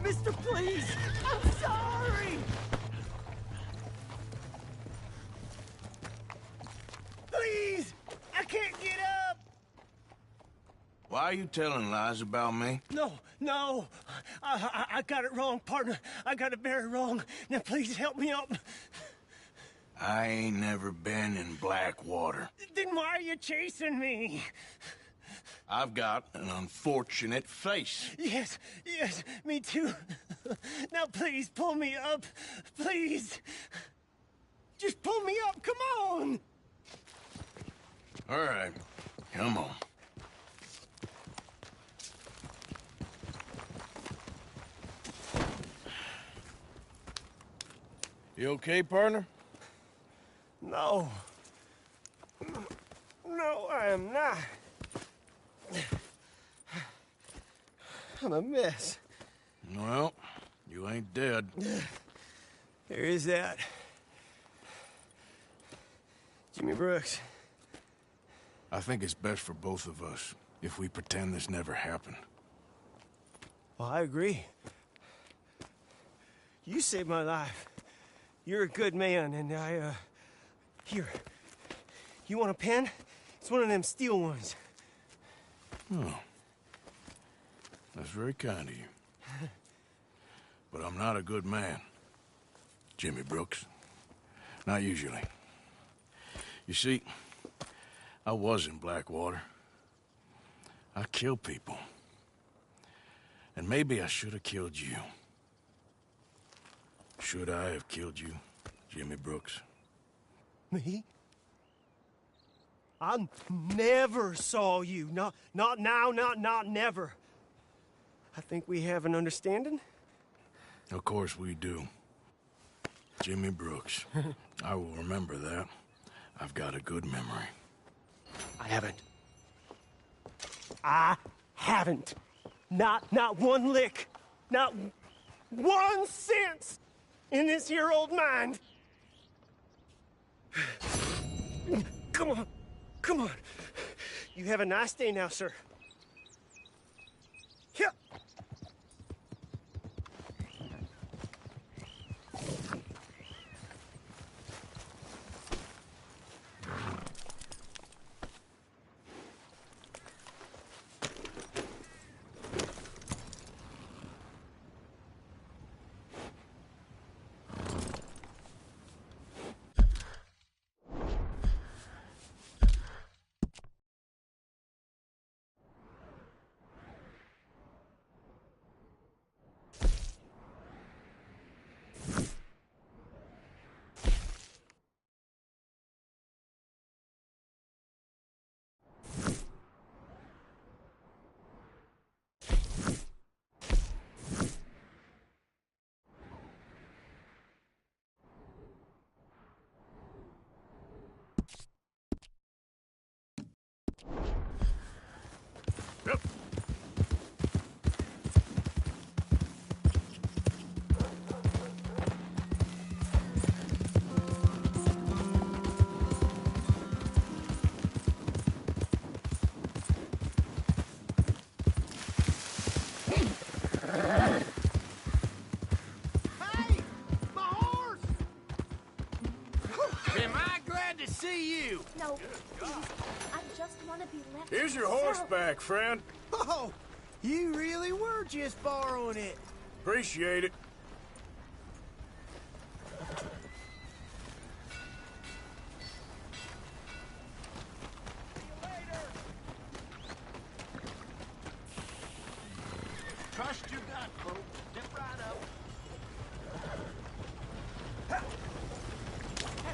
Mister, please! I'm sorry! Please! I can't get up! Why are you telling lies about me? No. I got it wrong, partner. I got it very wrong. Now, please help me up. I ain't never been in Blackwater. Then why are you chasing me? I've got an unfortunate face. Yes, me too. Now please, pull me up. Please. Just pull me up, come on! All right, come on. You okay, partner? No. No, I am not. I'm a mess. Well, you ain't dead. There is that. Jimmy Brooks. I think it's best for both of us if we pretend this never happened. Well, I agree. You saved my life. You're a good man, and here. You want a pen? It's one of them steel ones. Oh. That's very kind of you. But I'm not a good man, Jimmy Brooks. Not usually. You see, I was in Blackwater. I killed people. And maybe I should have killed you. Should I have killed you, Jimmy Brooks? Me? I never saw you. Not now, not never. I think we have an understanding. Of course we do. Jimmy Brooks. I will remember that. I've got a good memory. I haven't. Not one lick. Not 1 cent in this here old mind. Come on. You have a nice day now, sir. Yeah. see you. No, please. I just want to be left. Here's your to horse myself. back, friend. Oh, you really were just borrowing it. Appreciate it. Trust your gut, folks. Step right up.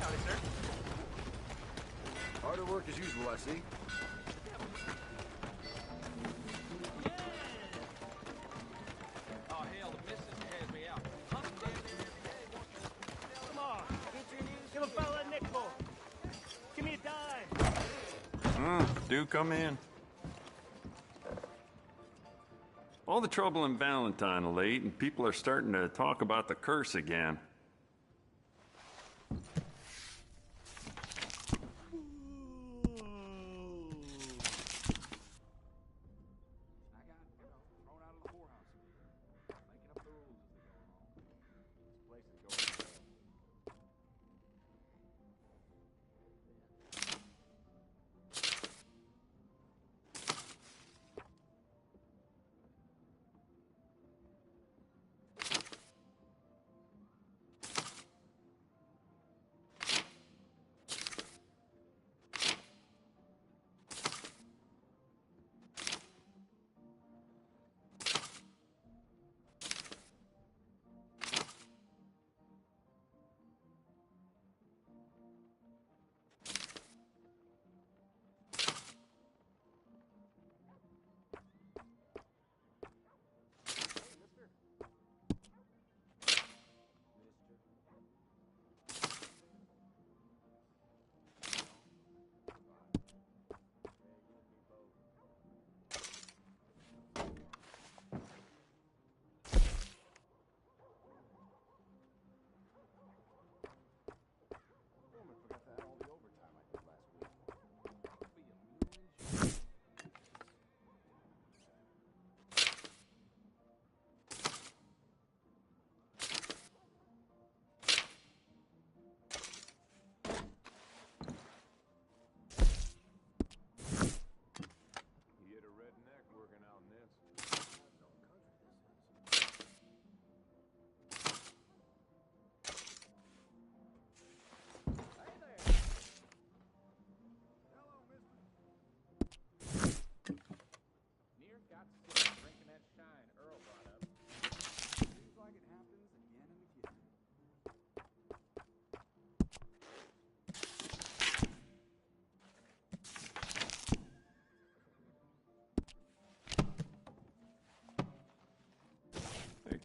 Howdy, sir. Harder work as usual, I see. Oh, hell, the missus has me out. Come on, give a fella a nickel. Give me a dime. Do come in. All the trouble in Valentine of late, and people are starting to talk about the curse again.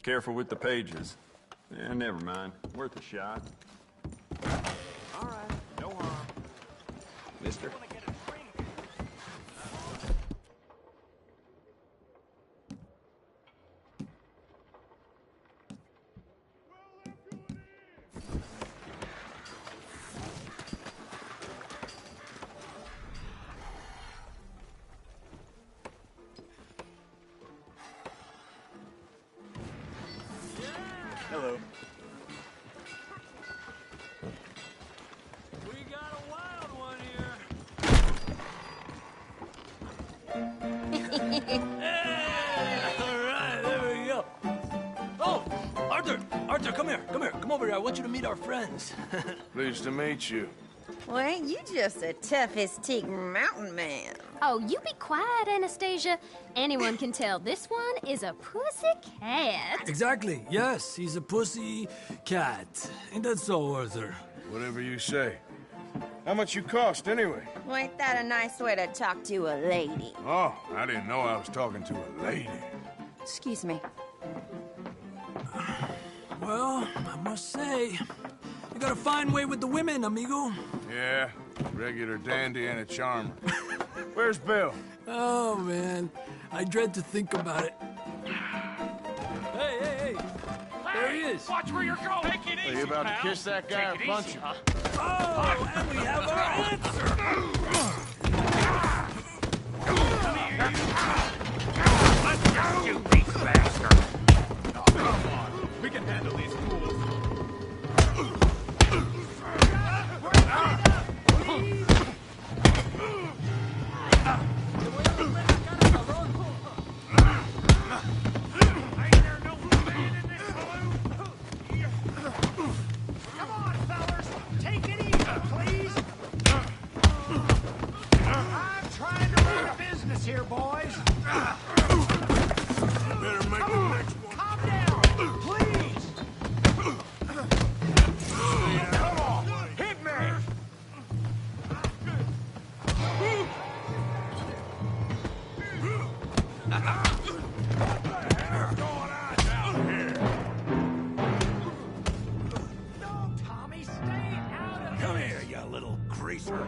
Careful with the pages. Yeah, never mind. Worth a shot. All right, no harm. Mister. Hello. We got a wild one here. All right, there we go. Oh, Arthur, come here. Come over here. I want you to meet our friends. Pleased to meet you. Well, ain't you just a tough-as-teak mountain man? Oh, you be quiet, Anastasia. Anyone can tell this one is a pussy cat. Exactly. Yes, he's a pussy cat. Ain't that so, Arthur? Whatever you say. How much you cost, anyway? Well, ain't that a nice way to talk to a lady? Oh, I didn't know I was talking to a lady. Excuse me. Well, I must say, you got a fine way with the women, amigo. Yeah, regular dandy and a charmer. Where's Bill? Oh, man. I dread to think about it. Hey! There he is. Watch where you're going. Take it easy, Are you about pal. to kiss that guy or Take it punch easy, him? huh? Oh, and we have our answer. Let's just shoot these bastards. Oh, come on. We can handle these fools. here, boys. Better make the next one. Calm down, please. Come on, hit me. What's going on down here? No, Tommy, stay out of Come here, you little greaser.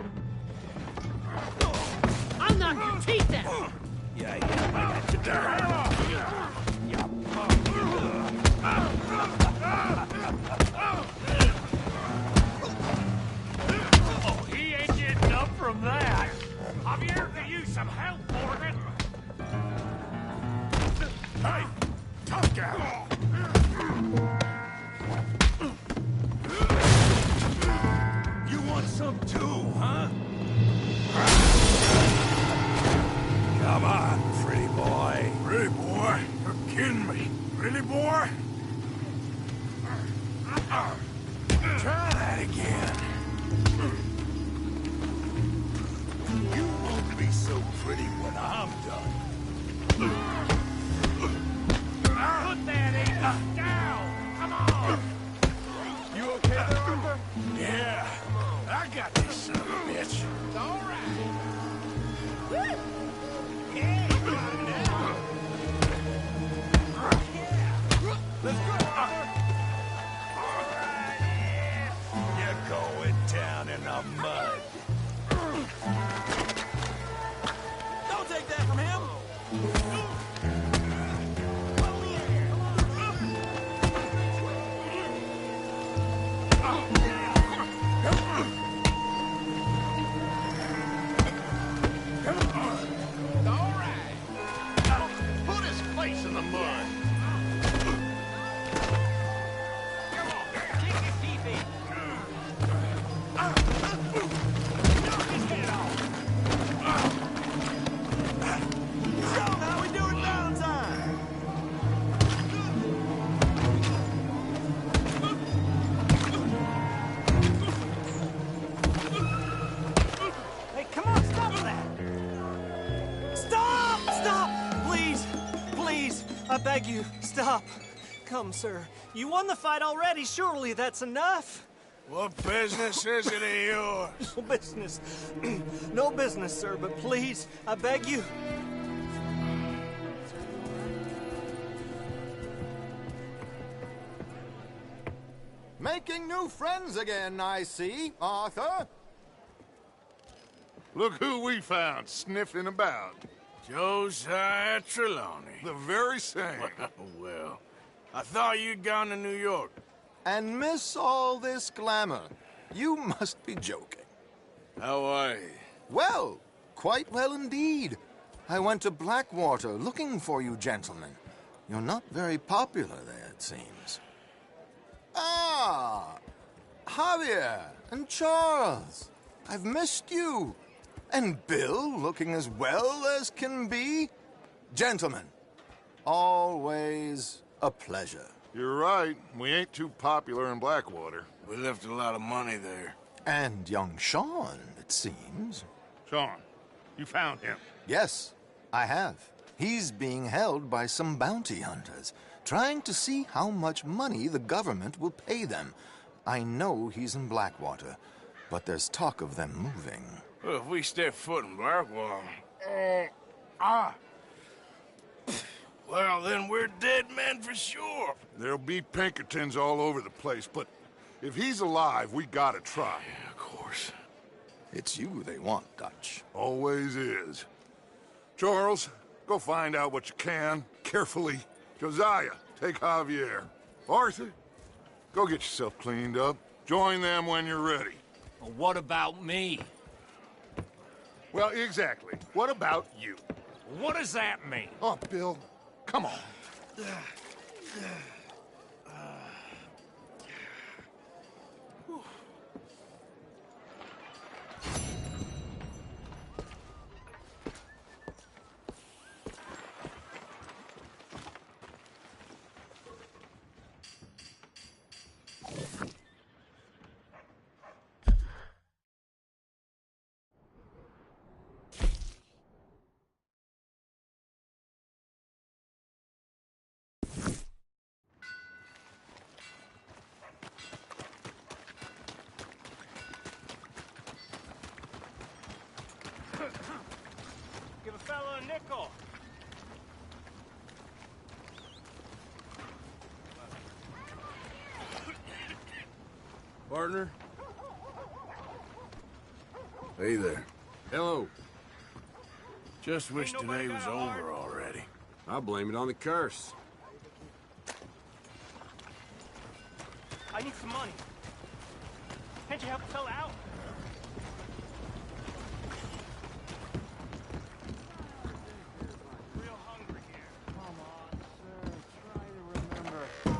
I'll knock your teeth out. Yeah, I got you down. Oh, he ain't getting up from that. Javier could use some help, Morgan. Hey, tough guy. You want some too, huh? Come on, pretty boy. Pretty boy? You're kidding me. Pretty boy? Try that again. You won't be so pretty when I'm done. Put that ace down. Come on. You okay there, Arthur? Yeah. I got this son of a bitch. It's all right. Let's go, Arthur. All right, yeah. You're going down in the mud. Don't take that from him. All right. Put his face in the mud. Come on, kick his teeth in. Knock his head off. Show him how we do it Valentine. Hey, come on, stop that. Stop! Stop! Please! Please! I beg you, stop. Come, sir. You won the fight already. Surely that's enough. What business is it of yours? No business. No business, sir, but please, I beg you. Making new friends again, I see, Arthur. Look who we found sniffing about. Josiah Trelawney. The very same. Well, I thought you'd gone to New York. And miss all this glamour. You must be joking. How are you? Well, quite well indeed. I went to Blackwater looking for you gentlemen. You're not very popular there, it seems. Ah, Javier and Charles. I've missed you. And Bill looking as well as can be. Gentlemen, always a pleasure. You're right. We ain't too popular in Blackwater. We left a lot of money there. And young Sean, it seems. Sean, you found him? Yes, I have. He's being held by some bounty hunters, trying to see how much money the government will pay them. I know he's in Blackwater, but there's talk of them moving. Well, if we step foot in Blackwater... Well, then we're dead men for sure. There'll be Pinkertons all over the place, but if he's alive, we gotta try. Yeah, of course. It's you they want, Dutch. Always is. Charles, go find out what you can, carefully. Josiah, take Javier. Arthur, go get yourself cleaned up. Join them when you're ready. Well, what about me? Well, exactly. What about you? What does that mean? Oh, Bill, come on. vehicle! Partner? Hey there. Hello. Just wish today was over already. I blame it on the curse. I need some money. Can't you help a fella out?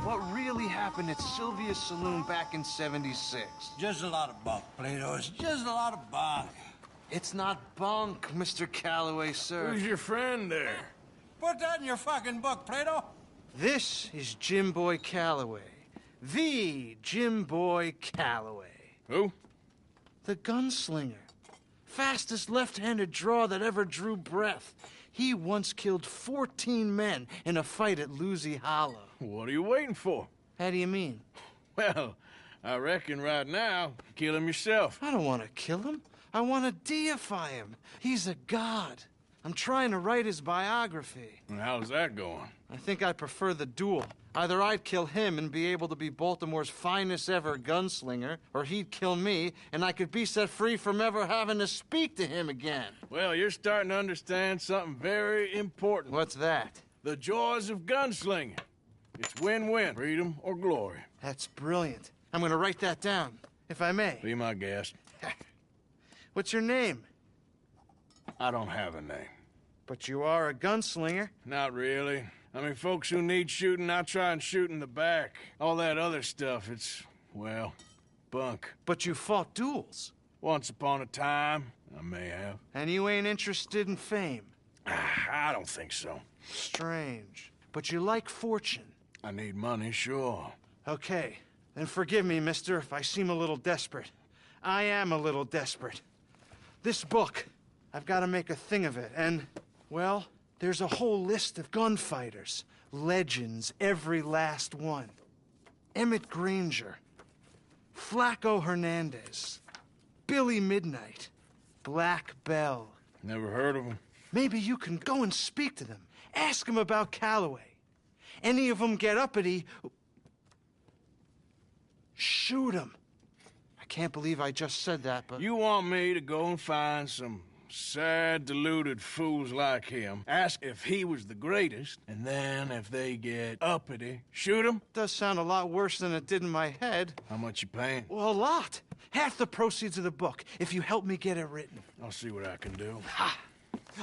What really happened at Sylvia's Saloon back in '76? Just a lot of bunk, Plato. It's just a lot of bunk. It's not bunk, Mr. Calloway, sir. Who's your friend there? Put that in your fucking book, Plato. This is Jim Boy Calloway. The Jim Boy Calloway. Who? The gunslinger. Fastest left-handed draw that ever drew breath. He once killed 14 men in a fight at Lucy Hollow. What are you waiting for? How do you mean? Well, I reckon right now, kill him yourself. I don't want to kill him. I want to deify him. He's a god. I'm trying to write his biography. And how's that going? I think I prefer the duel. Either I'd kill him and be able to be Baltimore's finest ever gunslinger, or he'd kill me and I could be set free from ever having to speak to him again. Well, you're starting to understand something very important. What's that? The joys of gunslinging. It's win-win, freedom or glory. That's brilliant. I'm gonna write that down, if I may. Be my guest. What's your name? I don't have a name. But you are a gunslinger. Not really. I mean, folks who need shooting, I try and shoot in the back. All that other stuff, it's, well, bunk. But you fought duels. Once upon a time, I may have. And you ain't interested in fame. I don't think so. Strange. But you like fortune. I need money, sure. Okay. Then forgive me, mister, if I seem a little desperate. I am a little desperate. This book, I've got to make a thing of it, and, well, there's a whole list of gunfighters. Legends, every last one. Emmett Granger, Flaco Hernandez, Billy Midnight, Black Bell. Never heard of them. Maybe you can go and speak to them. Ask them about Calloway. Any of them get uppity, shoot them. I can't believe I just said that, but... You want me to go and find some sad, deluded fools like him, ask if he was the greatest, and then if they get uppity, shoot him? Does sound a lot worse than it did in my head. How much you paying? Well, a lot. Half the proceeds of the book, if you help me get it written. I'll see what I can do. Ha!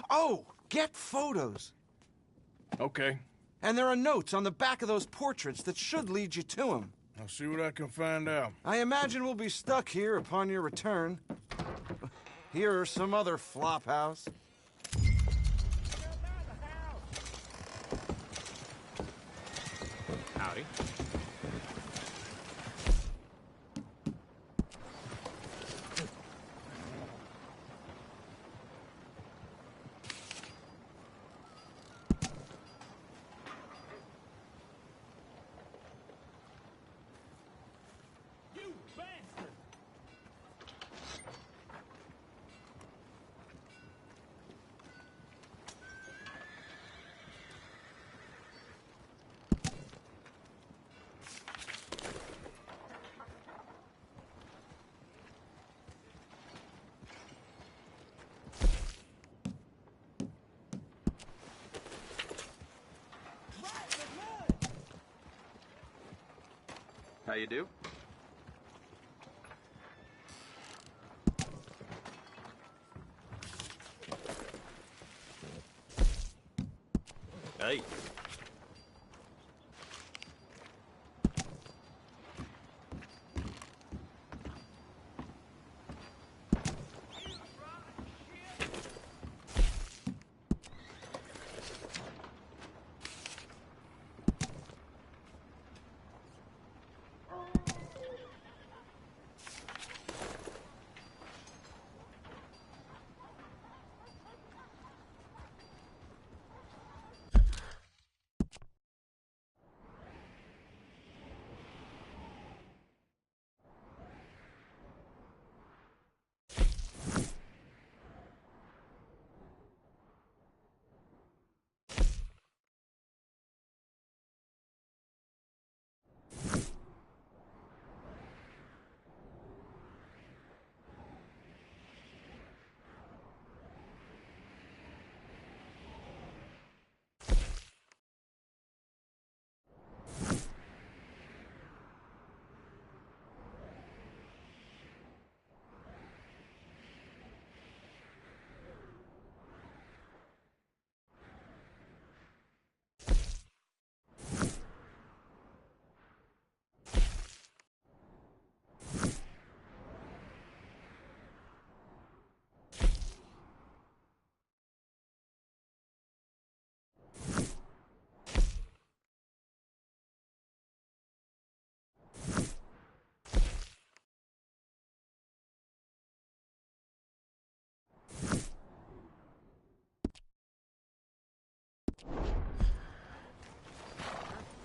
Oh, get photos. Okay. And there are notes on the back of those portraits that should lead you to him. I'll see what I can find out. I imagine we'll be stuck here upon your return. Here are some other flop house. Howdy. How you do? Hey.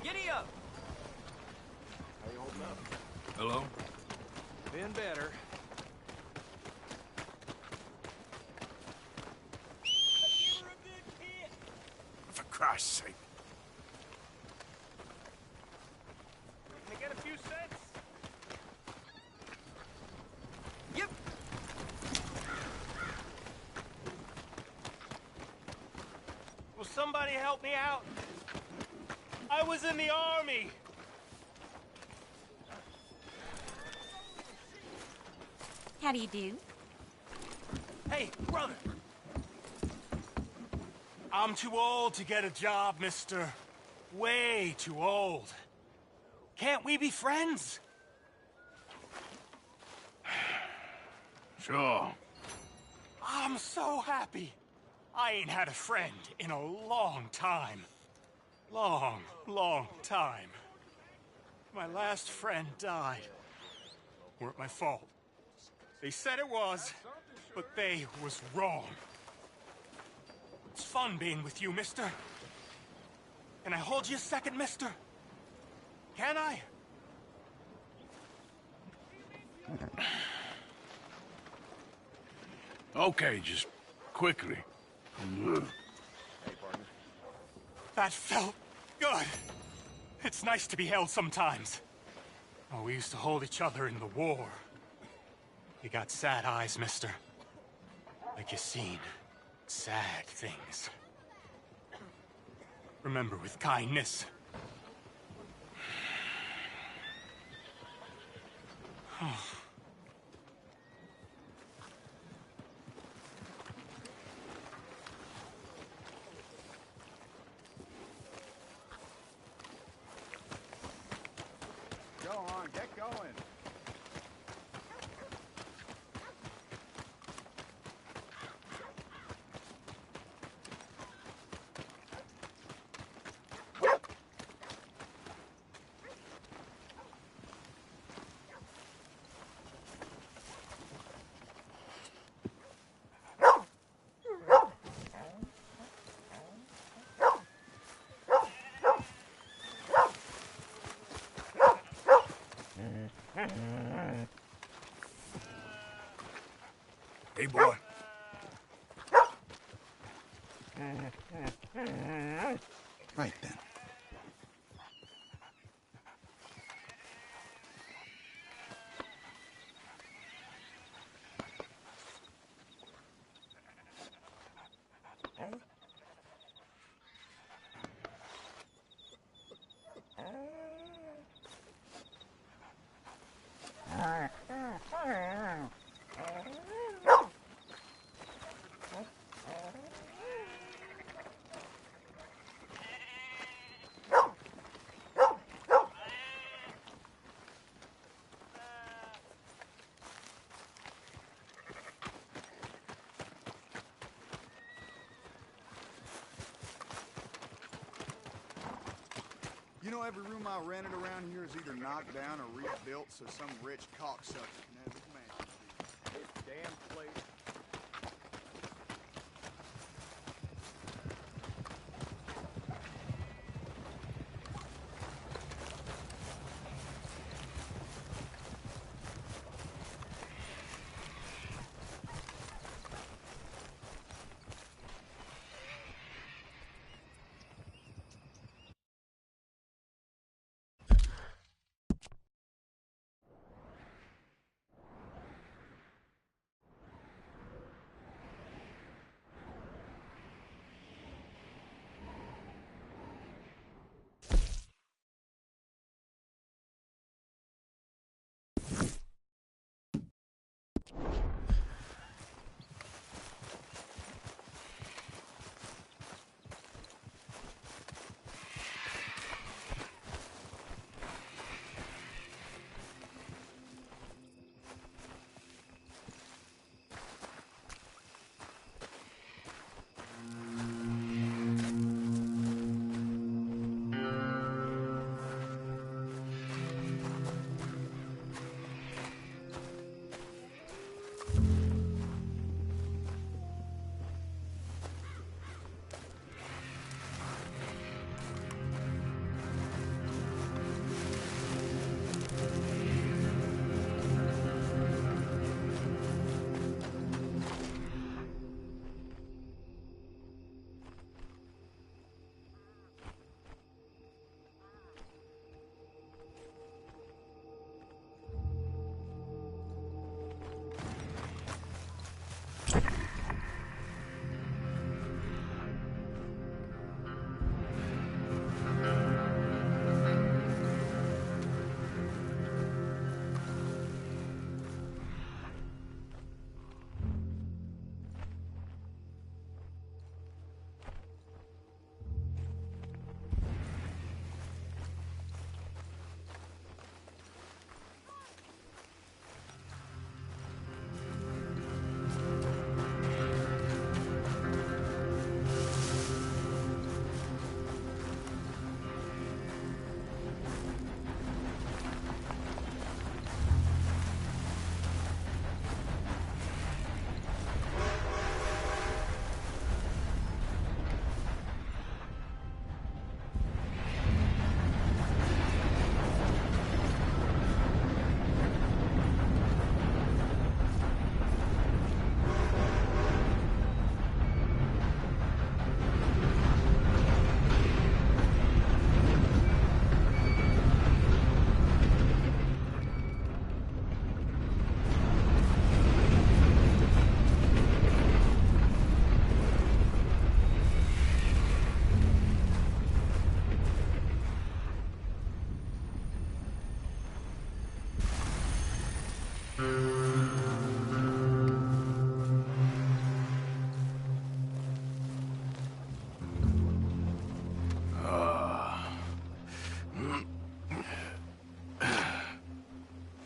Giddy up! How you holding up? Hello? Been better. For Christ's sake. Can I get a few cents? Yep. Will somebody help me out? I was in the army. How do you do? Hey, brother. I'm too old to get a job, mister. Way too old. Can't we be friends? Sure. I'm so happy. I ain't had a friend in a long time. Long, long time. My last friend died. Weren't my fault. They said it was, but they was wrong. It's fun being with you, mister. Can I hold you a second, mister? Can I? Okay, just quickly. That felt good. It's nice to be held sometimes. Oh, we used to hold each other in the war. You got sad eyes, mister. Like you seen sad things. Remember with kindness. Go on, get going. Hey, boy. Right then. You know, every room I rented around here is either knocked down or rebuilt so some rich cocksucker can have his mansion. This damn place.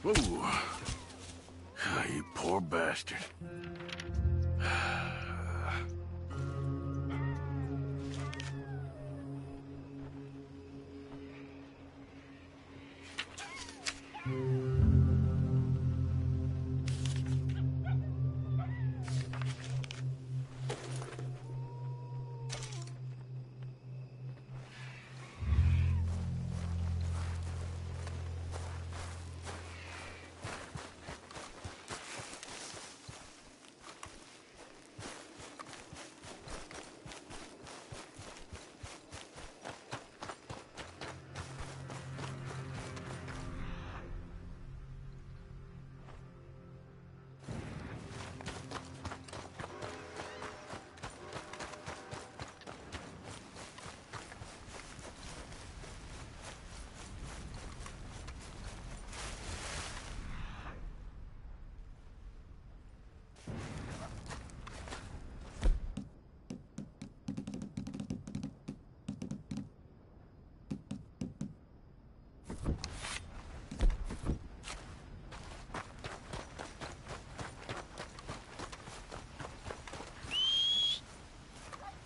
Ooh. Ah, you poor bastard.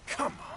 Come on.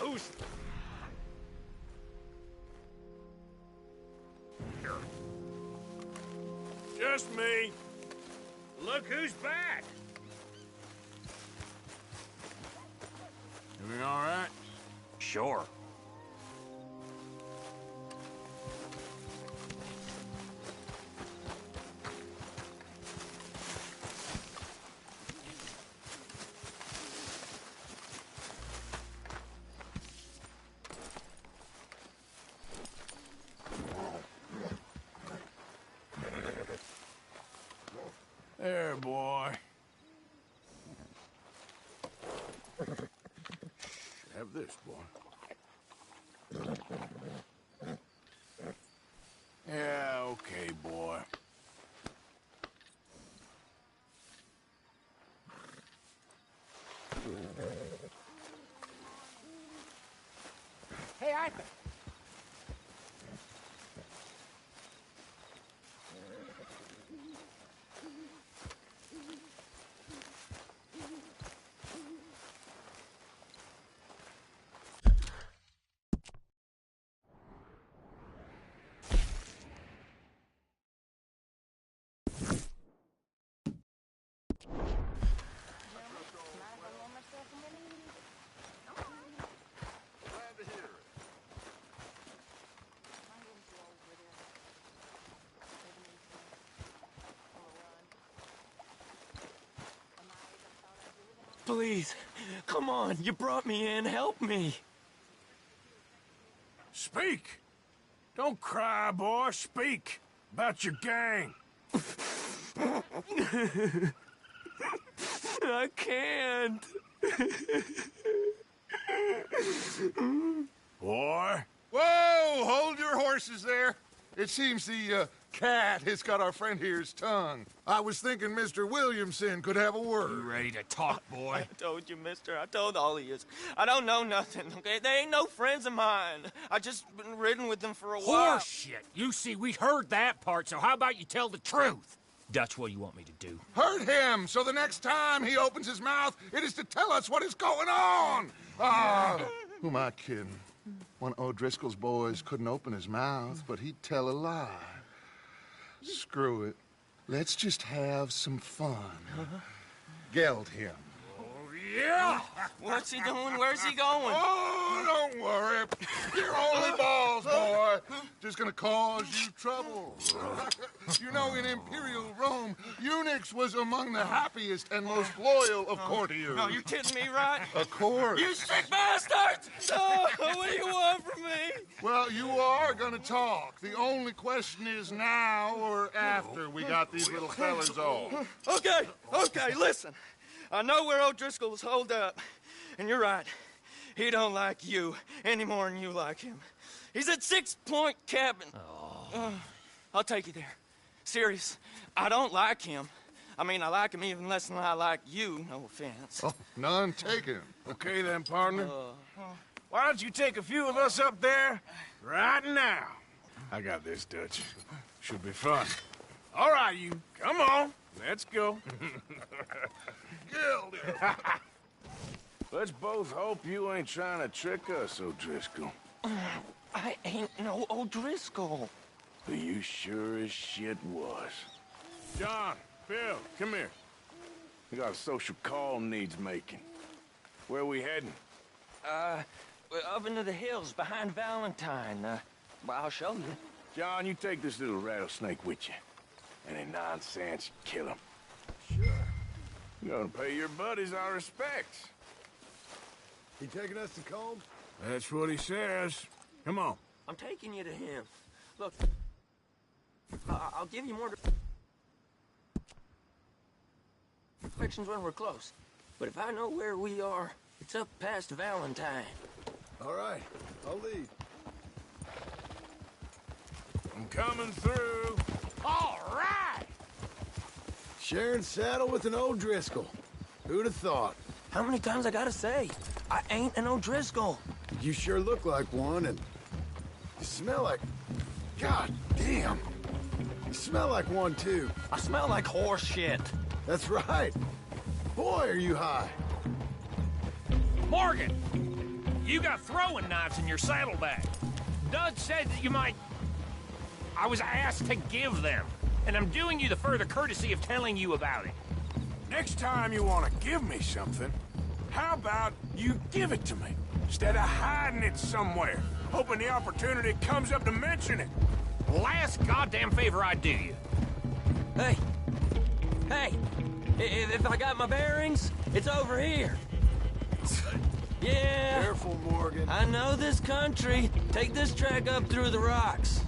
Who's... Just me. Look who's back. Everything all right? Sure. There, boy. Have this, boy. Yeah, okay, boy. Hey, Arthur. Please, come on. You brought me in. Help me. Speak! Don't cry, boy. Speak about your gang. I can't. Boy. Whoa! Hold your horses there. It seems the cat has got our friend here's tongue. I was thinking Mr. Williamson could have a word. You ready to talk, boy? I told you, mister. I told all of you. I don't know nothing, okay? They ain't no friends of mine. I just been ridden with them for a while. Horseshit. You see, we heard that part, so how about you tell the truth? Dutch, what do you want me to do? Hurt him, so the next time he opens his mouth, it is to tell us what is going on. Who am I kidding? One of O'Driscoll's boys couldn't open his mouth, but he'd tell a lie. Screw it. Let's just have some fun. Geld him. Yeah! What's he doing? Where's he going? Oh, don't worry. You're only balls, boy. Just gonna cause you trouble. You know, in Imperial Rome, eunuchs was among the happiest and most loyal of courtiers. No, you're kidding me, right? Of course. You sick bastards! No, what do you want from me? Well, you are gonna talk. The only question is now or after we got these little fellas off. Okay, listen. I know where O'Driscoll's holed up, and you're right. He don't like you any more than you like him. He's at 6 Point Cabin. I'll take you there. Serious, I don't like him. I mean, I like him even less than I like you, no offense. Oh, none taken. Okay then, partner. Why don't you take a few of us up there right now? I got this, Dutch. Should be fun. All right, you. Come on. Let's go. Let's both hope you ain't trying to trick us, O'Driscoll. I ain't no O'Driscoll. But you sure as shit was. John, Bill, come here. We got a social call needs making. Where are we heading? Up into the hills behind Valentine. Well, I'll show you. John, you take this little rattlesnake with you. Any nonsense, kill him. Sure. You're gonna pay your buddies our respects. He taking us to Colm? That's what he says. Come on. I'm taking you to him. Look, I'll give you more directions when we're close. But if I know where we are, it's up past Valentine. All right, I'll lead. I'm coming through. All right! Sharing saddle with an O'Driscoll. Who'd have thought? How many times I gotta say? I ain't an O'Driscoll. You sure look like one, and you smell like... God damn! You smell like one, too. I smell like horse shit. That's right. Boy, are you high. Morgan! You got throwing knives in your saddlebag. Dutch said that you might... I was asked to give them, and I'm doing you the further courtesy of telling you about it. Next time you want to give me something, how about you give it to me, instead of hiding it somewhere, hoping the opportunity comes up to mention it? Last goddamn favor I do you. Hey! If I got my bearings, it's over here. Yeah. Careful, Morgan. I know this country. Take this track up through the rocks.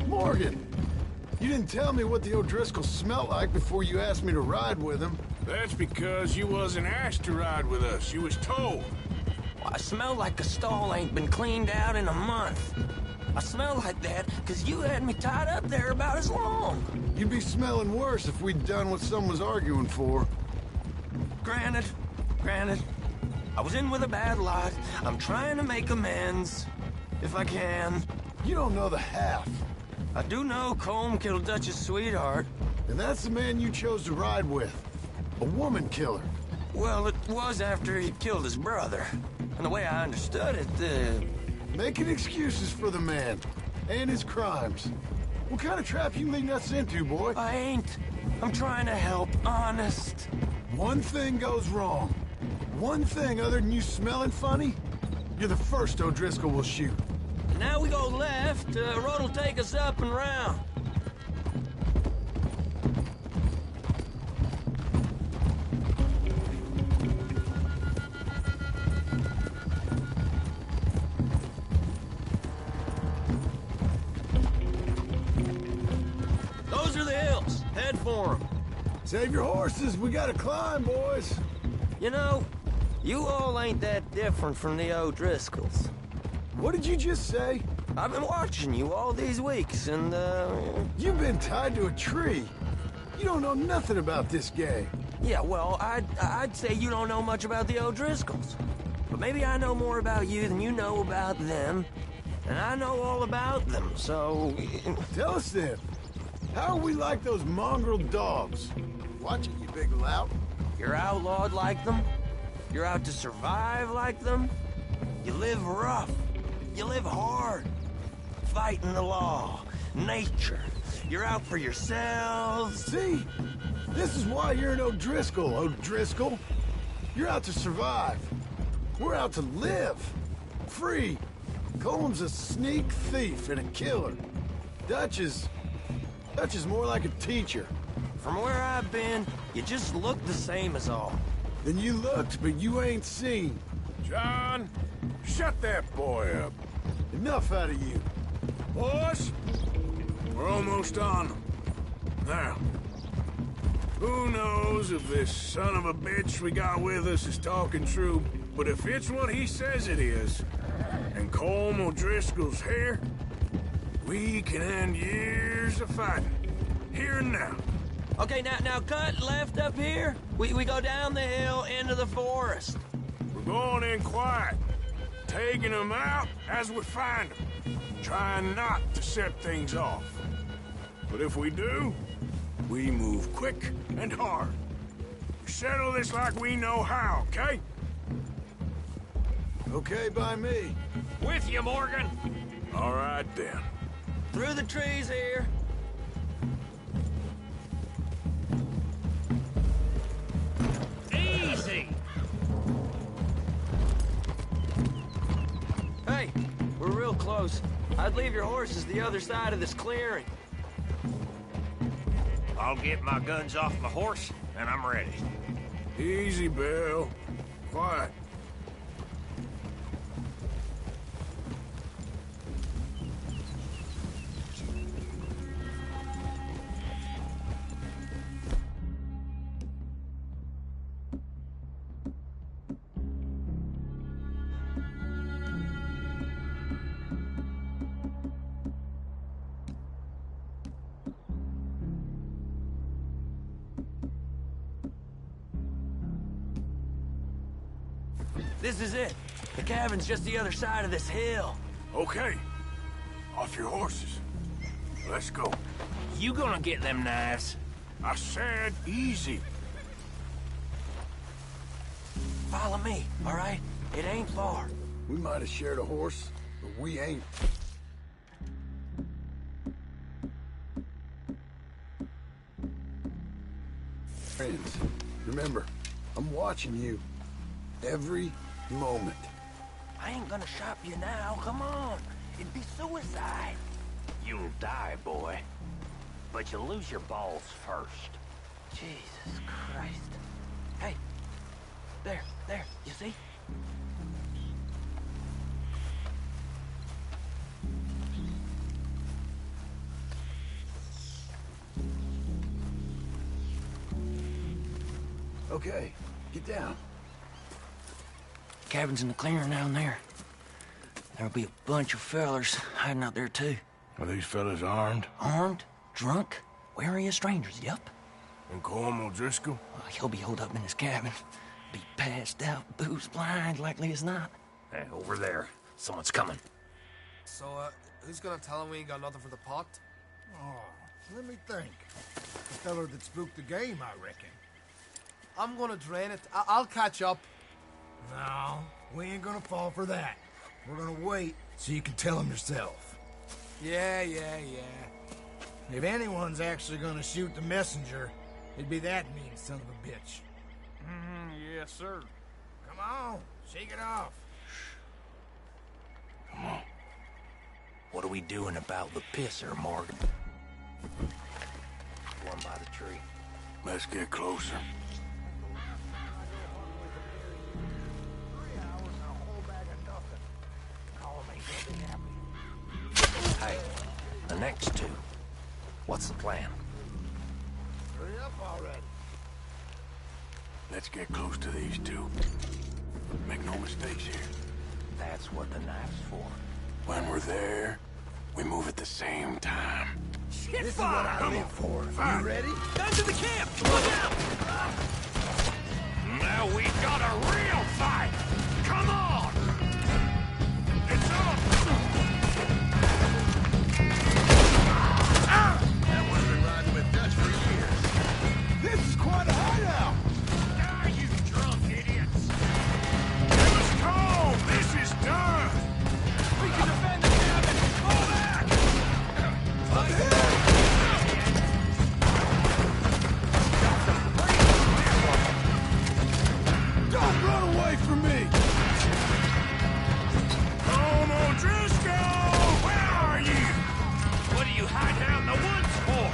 Morgan! You didn't tell me what the O'Driscoll smelled like before you asked me to ride with him. That's because you wasn't asked to ride with us. You was told. I smell like a stall ain't been cleaned out in a month. I smell like that because you had me tied up there about as long. You'd be smelling worse if we'd done what someone's arguing for. Granted. I was in with a bad lot. I'm trying to make amends, if I can. You don't know the half. I do know Colm killed Dutch's sweetheart. And that's the man you chose to ride with. A woman killer. Well, it was after he killed his brother. And the way I understood it, Making excuses for the man. And his crimes. What kind of trap you leading us into, boy? I ain't. I'm trying to help, honest. One thing goes wrong. One thing other than you smelling funny, you're the first O'Driscoll will shoot. Now we go left, road'll take us up and round. Those are the hills. Head for them. Save your horses, we gotta climb, boys. You know, you all ain't that different from the O'Driscolls. What did you just say? I've been watching you all these weeks, and, You've been tied to a tree. You don't know nothing about this gang. Yeah, well, I'd say you don't know much about the O'Driscolls. But maybe I know more about you than you know about them. And I know all about them, so... Tell us then. How are we like those mongrel dogs? Watch it, you big lout. You're outlawed like them. You're out to survive like them. You live rough. You live hard. Fighting the law. Nature. You're out for yourselves. See? This is why you're an O'Driscoll, O'Driscoll. You're out to survive. We're out to live. Free. Colm's a sneak thief and a killer. Dutch is more like a teacher. From where I've been, you just look the same as all. Then you looked, but you ain't seen. John, shut that boy up. Enough out of you. Boys, we're almost on them. Now, who knows if this son of a bitch we got with us is talking true, but if it's what he says it is, and Colm O'Driscoll's here, we can end years of fighting, here and now. Okay, now cut left up here. We go down the hill into the forest. We're going in quiet, taking them out as we find them, trying not to set things off. But if we do, we move quick and hard. We settle this like we know how, okay? Okay by me. With you, Morgan. All right, then. Through the trees here. Easy. Hey, we're real close. I'd leave your horses the other side of this clearing. I'll get my guns off my horse, and I'm ready. Easy, Bill. Quiet. This is it. The cabin's just the other side of this hill. Okay. Off your horses. Let's go. You gonna get them knives? I said easy. Follow me, all right? It ain't far. We might have shared a horse, but we ain't. Friends, remember, I'm watching you. Every moment. I ain't gonna shop you now, come on. It'd be suicide. You'll die, boy. But you'll lose your balls first. Jesus Christ. Hey, there, you see? Okay, get down. cabin's in the clearing down there. There'll be a bunch of fellers hiding out there, too. Are these fellas armed? Armed, drunk, wary of strangers, yup. And Colm O'Driscoll? Well, he'll be holed up in his cabin. Be passed out, booze blind, likely as not. Hey, over there. Someone's coming. So, who's gonna tell him we ain't got nothing for the pot? Oh, let me think. The feller that spooked the game, I reckon. I'm gonna drain it. I'll catch up. No, we ain't gonna fall for that. We're gonna wait so you can tell him yourself. Yeah. If anyone's actually gonna shoot the messenger, it'd be that mean son of a bitch. Yes, sir. Come on, shake it off. Come on. What are we doing about the pisser, Morgan? One by the tree. Let's get closer. Hey, the next two. What's the plan? Hurry up already. Let's get close to these two. Make no mistakes here. That's what the knife's for. When we're there, we move at the same time. This is what I live for. You ready? Guns in the camp! Look out! Now we got a real fight! Come on! It's up! That one's been riding with Dutch for years. This is quite a hideout! Ah, you drunk idiots! Give us calm! This is done! We can defend the cabin! Fall back! Don't run away from me! Colm O'Driscoll! Where are you? What do you hide out in the woods for?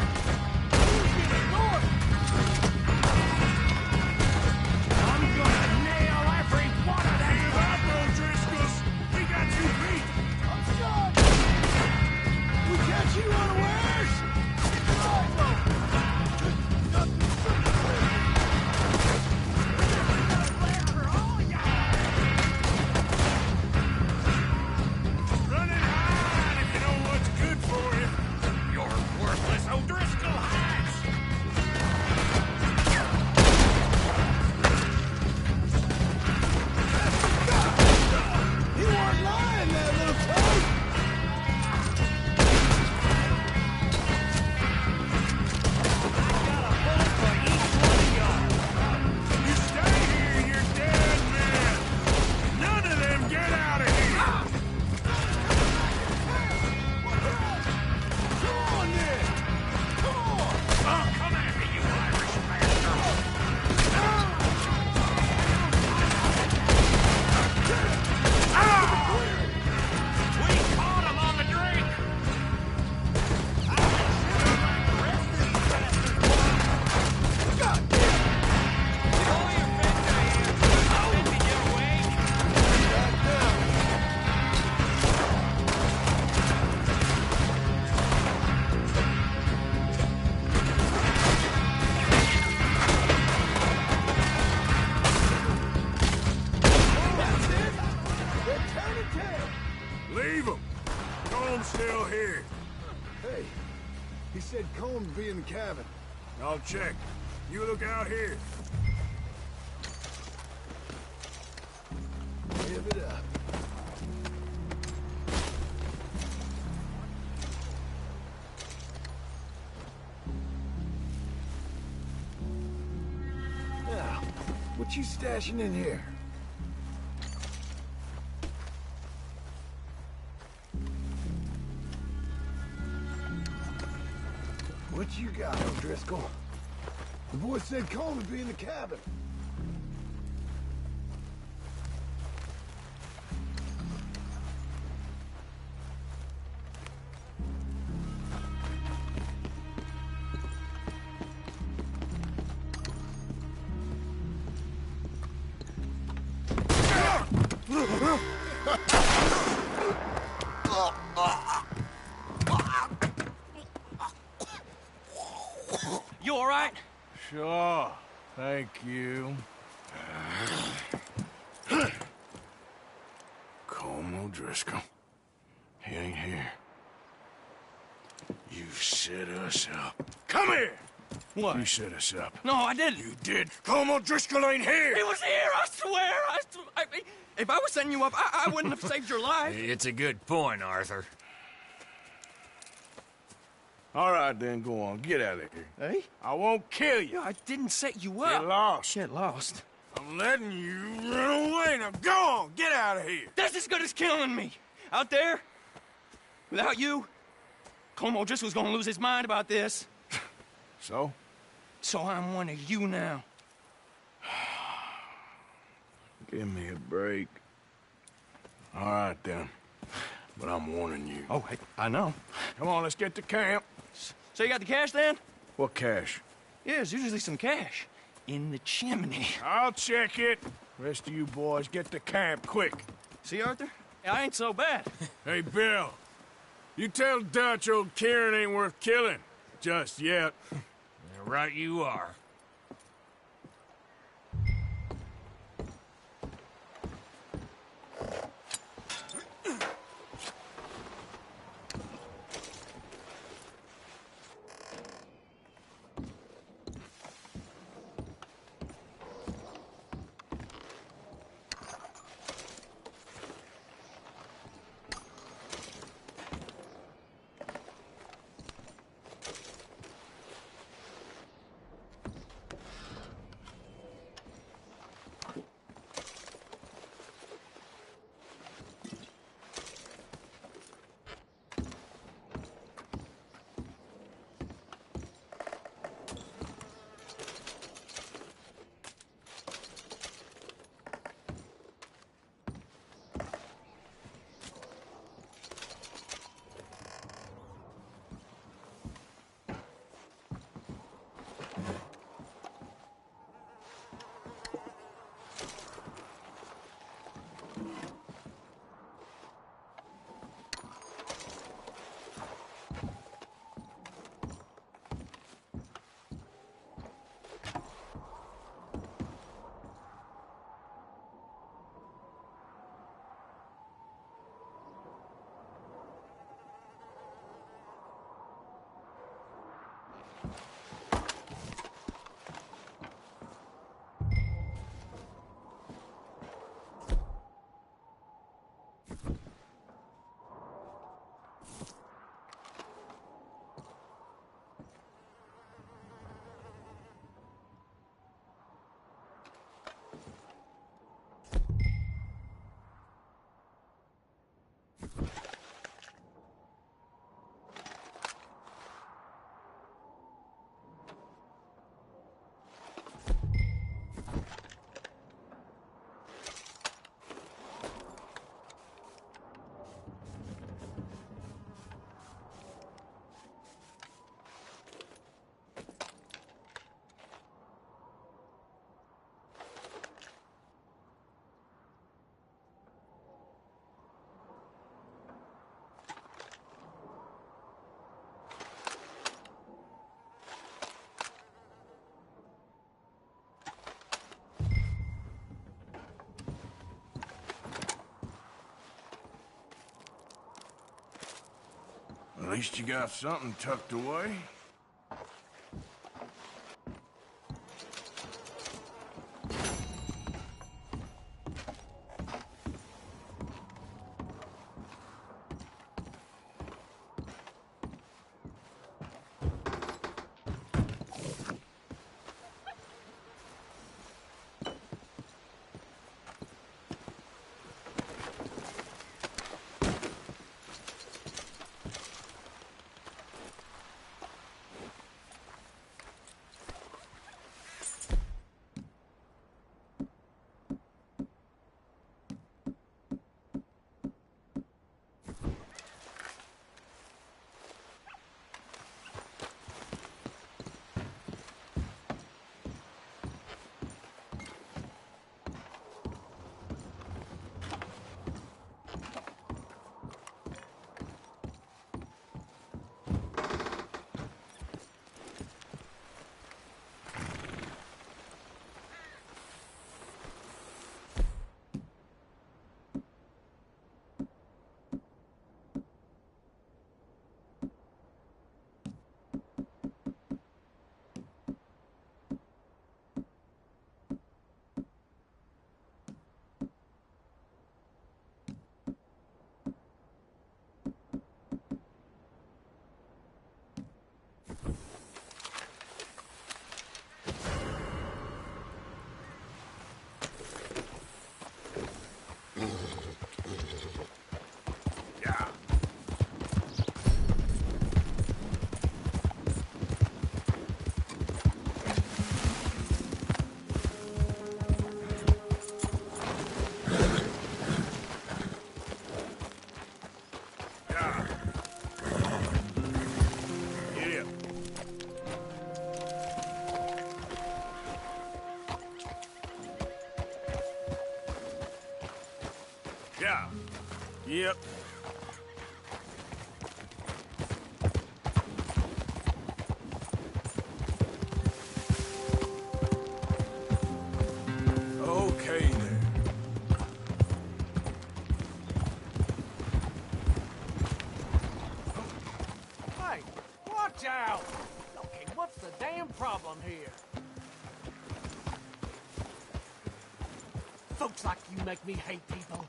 I'm gonna nail every one of them! Give up, O'Driscolls! We got you beat! I'm stuck! We catch you unawares! Run and hide if you know what's good for you! You're worthless O'Driscoll hats! You weren't lying, that little toad! You stay here, you're dead men! None of them get out of here! Come on, then! Come on! Oh, come at me, you Irish bastard! We caught him on the drink! Leave him! Colm's still here. Hey, he said Colm's be in the cabin. I'll check. You look out here. Give it up. Now, what you stashing in here? What you got, O'Driscoll? The boy said Colm would be in the cabin. You all right? Sure. Thank you. O'Driscoll. He ain't here. You set us up. Come here! What? You set us up. No, I didn't. You did. Colm O'Driscoll ain't here! He was here, I swear! If I was setting you up, I wouldn't have saved your life. It's a good point, Arthur. All right, then, go on. Get out of here. Hey? I won't kill you. I didn't set you up. Get lost. Get lost. I'm letting you run away. Now go on. Get out of here. That's as good as killing me. Out there, without you, Colm O'Driscoll's gonna lose his mind about this. So? So I'm one of you now. Give me a break. All right, then. But I'm warning you. Oh, hey, I know. Come on, let's get to camp. So you got the cash, then? What cash? Yeah, there's usually some cash. In the chimney. I'll check it. Rest of you boys, get to camp, quick. See, Arthur? I ain't so bad. Hey, Bill. You tell Dutch old Kieran ain't worth killing. Just yet. Right you are. At least you got something tucked away. Yeah. Yep. Okay there. Hey, watch out! Okay, what's the damn problem here? Folks like you make me hate people.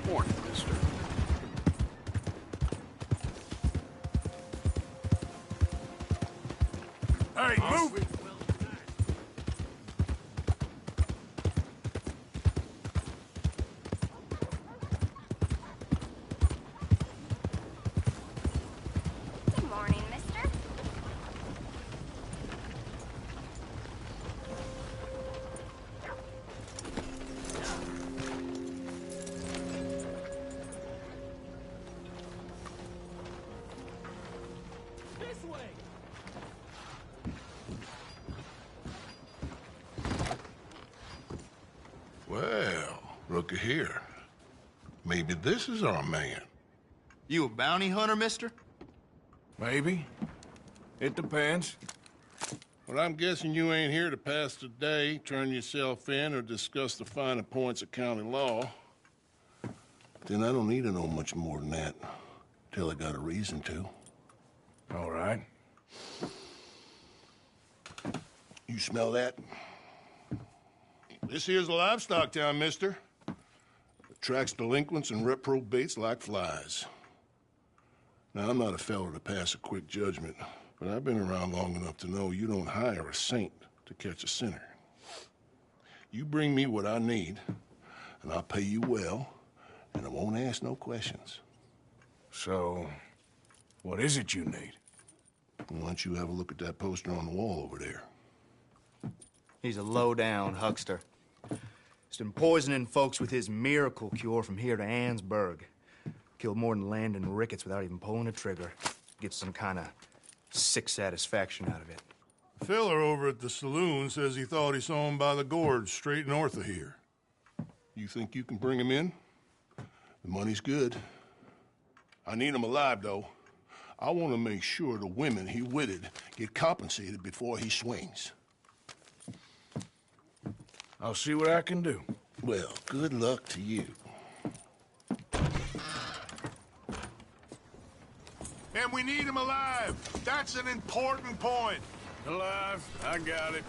Morning, mister. Hey, move it! Good morning, mister. This way! Well, looky here. Maybe this is our man. You a bounty hunter, mister? Maybe. It depends. Well, I'm guessing you ain't here to pass the day, turn yourself in, or discuss the finer points of county law. Then I don't need to know much more than that, till I got a reason to. All right. You smell that? This here's a livestock town, mister. Attracts delinquents and reprobates like flies. Now, I'm not a fellow to pass a quick judgment, but I've been around long enough to know you don't hire a saint to catch a sinner. You bring me what I need, and I'll pay you well, and I won't ask no questions. So, what is it you need? Why don't you have a look at that poster on the wall over there? He's a low-down huckster. He's been poisoning folks with his miracle cure from here to Annesburg. Killed more than Landon Ricketts without even pulling a trigger. Gets some kind of sick satisfaction out of it. The feller over at the saloon says he thought he saw him by the gorge straight north of here. You think you can bring him in? The money's good. I need him alive, though. I want to make sure the women he witted get compensated before he swings. I'll see what I can do. Well, good luck to you. And we need him alive. That's an important point. Alive. I got it.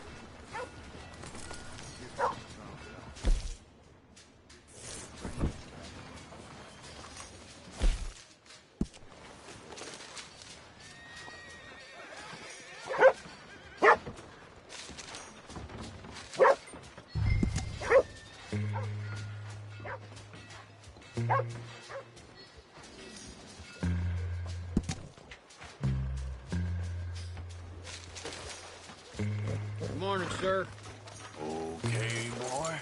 Good morning, sir. Okay, boy.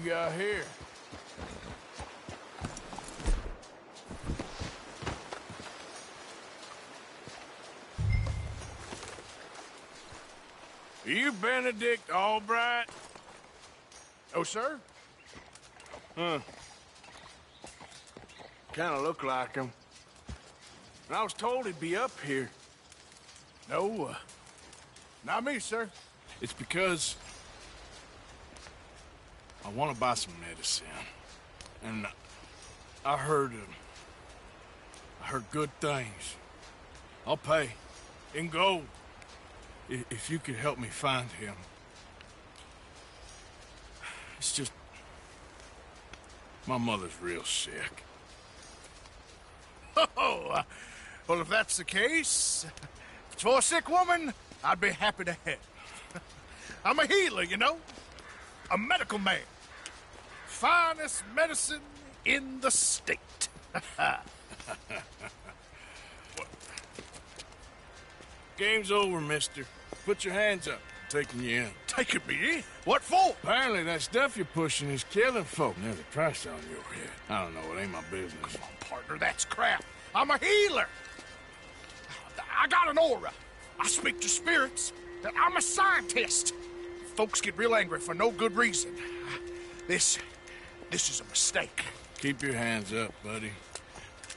got here? Are you Benedict Albright? Oh, sir? Huh. Kinda look like him. And I was told he'd be up here. No, not me, sir. It's because I want to buy some medicine. And I heard good things. I'll pay in gold if you could help me find him. It's just my mother's real sick. Oh, well, if that's the case, if it's for a sick woman, I'd be happy to help. I'm a healer, you know? A medical man. Finest medicine in the state. Game's over, mister. Put your hands up. I'm taking you in. Taking me in? What for? Apparently that stuff you're pushing is killing folk. There's a price on your head. I don't know, it ain't my business. Come on, partner, that's crap. I'm a healer. I got an aura. I speak to spirits. I'm a scientist. Folks get real angry for no good reason. This is a mistake. Keep your hands up, buddy.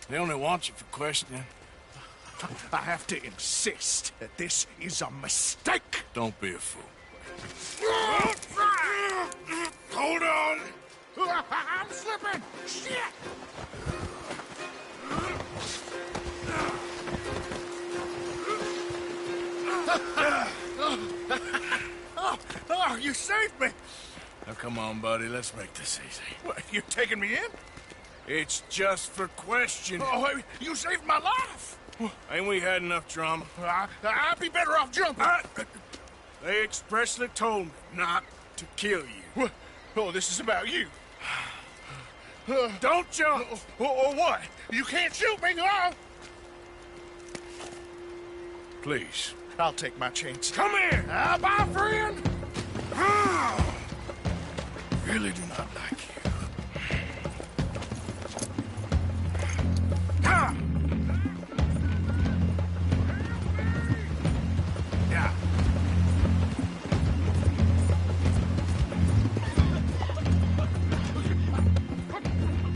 They only want you for questioning. I have to insist that this is a mistake. Don't be a fool. Hold on. I'm slipping. Shit. Oh, you saved me. Now, come on, buddy. Let's make this easy. What, you taking me in? It's just for questioning. Oh, you saved my life. Ain't we had enough drama? I'd be better off jumping. They expressly told me not to kill you. Oh, this is about you. Don't jump. Or what? You can't shoot me, no? Please. I'll take my chance. Come here. Bye, friend. Really do not like you. Yeah.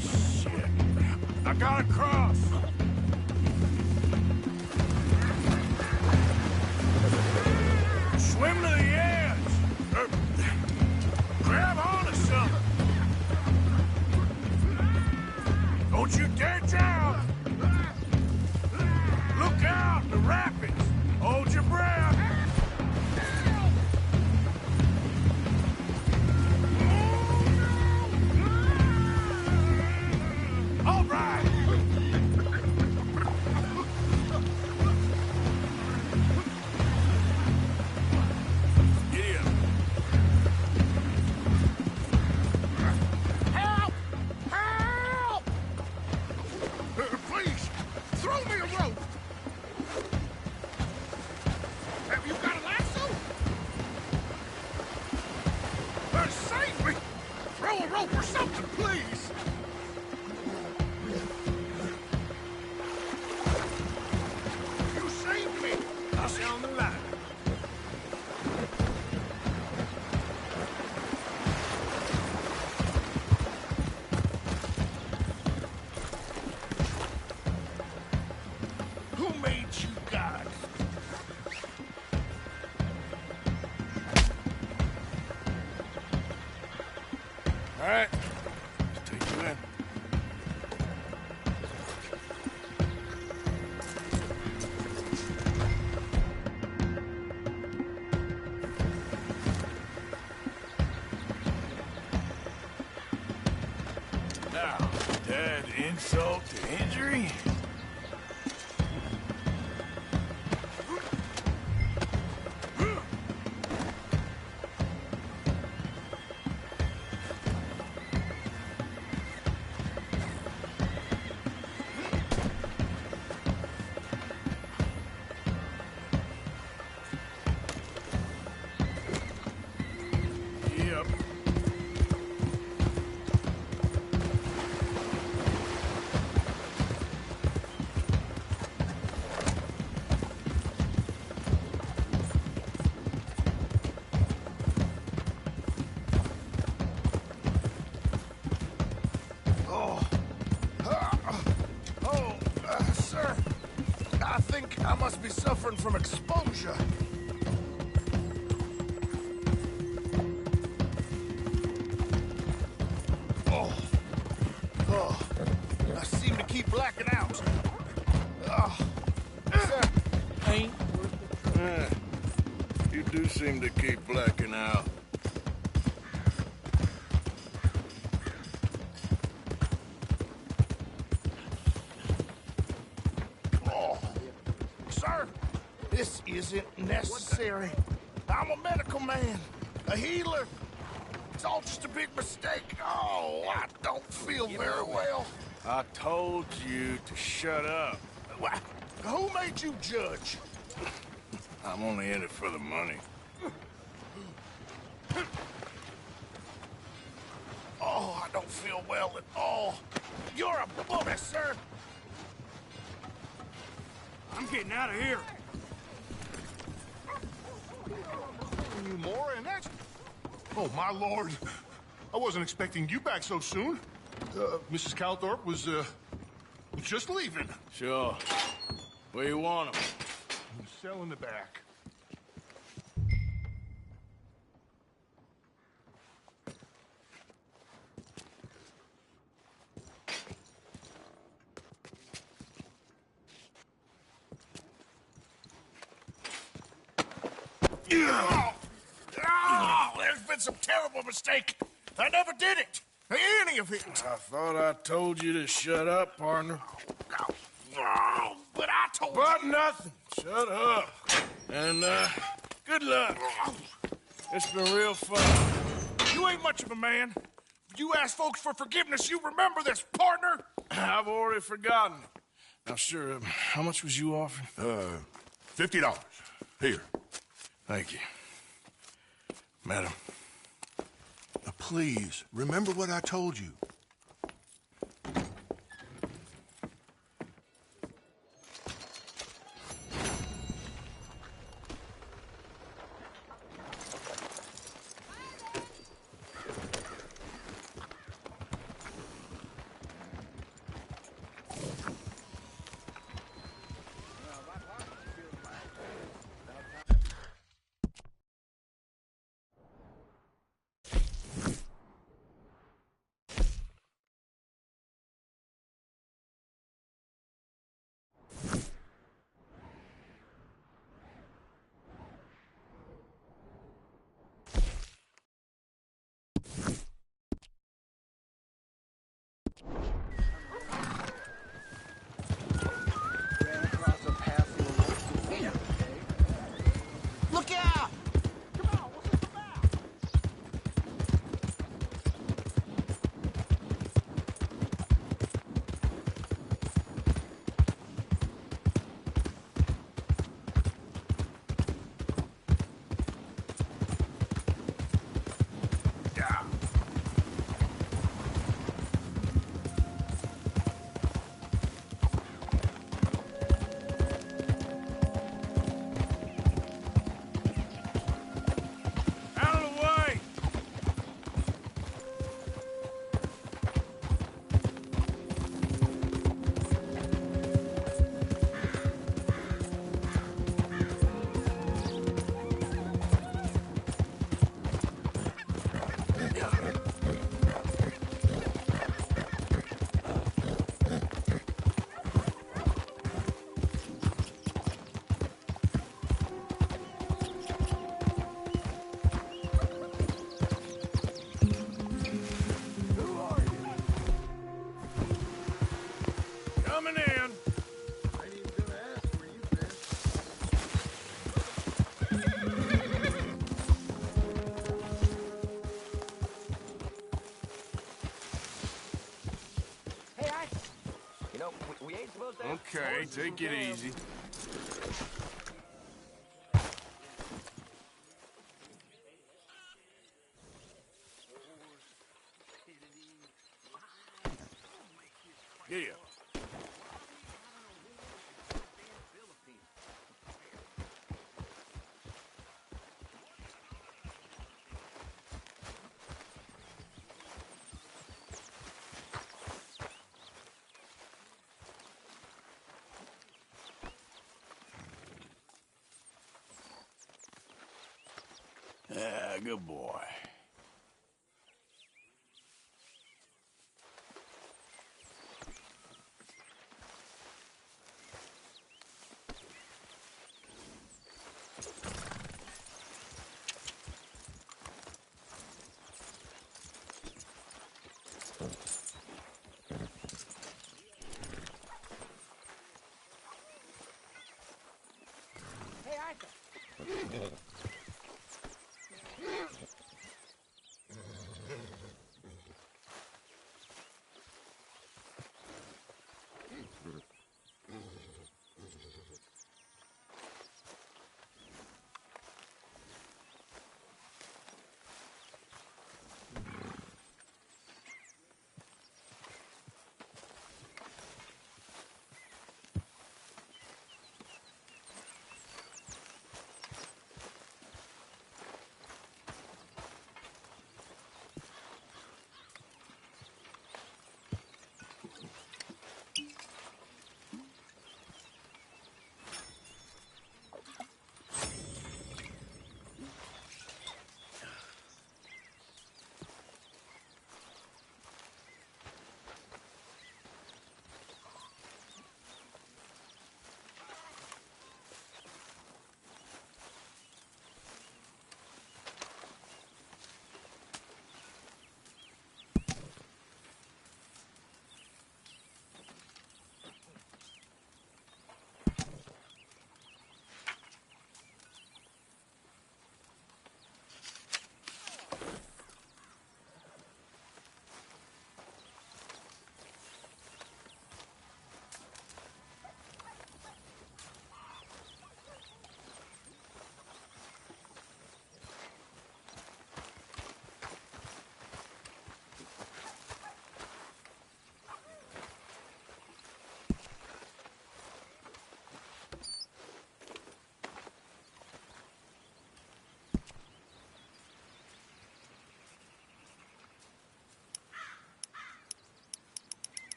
Shit. I gotta cross. Swim to the edge. Grab onto something. Don't you dare jump. Look out, the rapids. Hold your breath. All right. Giddy up. Help! Help! Please, throw me a rope. Have you got a lasso? Save me! Throw a rope or something, please! You saved me! I'll sound the line. Who made you God? All right, let's take you in. Now, to add insult to injury. Yep. think I must be suffering from exposure. Oh, I seem to keep blacking out. Ain't you do seem to keep blacking out. Sir, this isn't necessary. I'm a medical man, a healer. It's all just a big mistake. Oh, I don't feel very well. I told you to shut up. Who made you judge? I'm only in it for the money. Oh, I don't feel well at all. You're a bully, sir. I'm getting out of here. You more and that's... Oh, my lord. I wasn't expecting you back so soon. Mrs. Calthorpe was just leaving. Sure. Where you want him? Cell in the back. There's been some terrible mistake. I never did it. Any of it. I thought I told you to shut up, partner. But I told But you. nothing. Shut up. And, good luck. It's been real fun. You ain't much of a man. You ask folks for forgiveness, you remember this, partner? I've already forgotten. Now, sure, how much was you offering? $50. Here. Thank you. Madam. Please, remember what I told you. Look out! Coming in. You know, we ain't supposed to... Okay, take it easy. Yeah. Yeah, good boy. Hey, Arthur.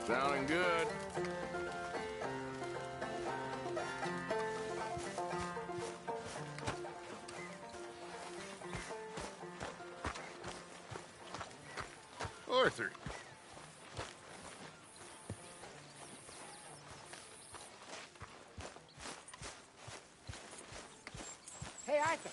Sounding good. Arthur. Hey, Arthur.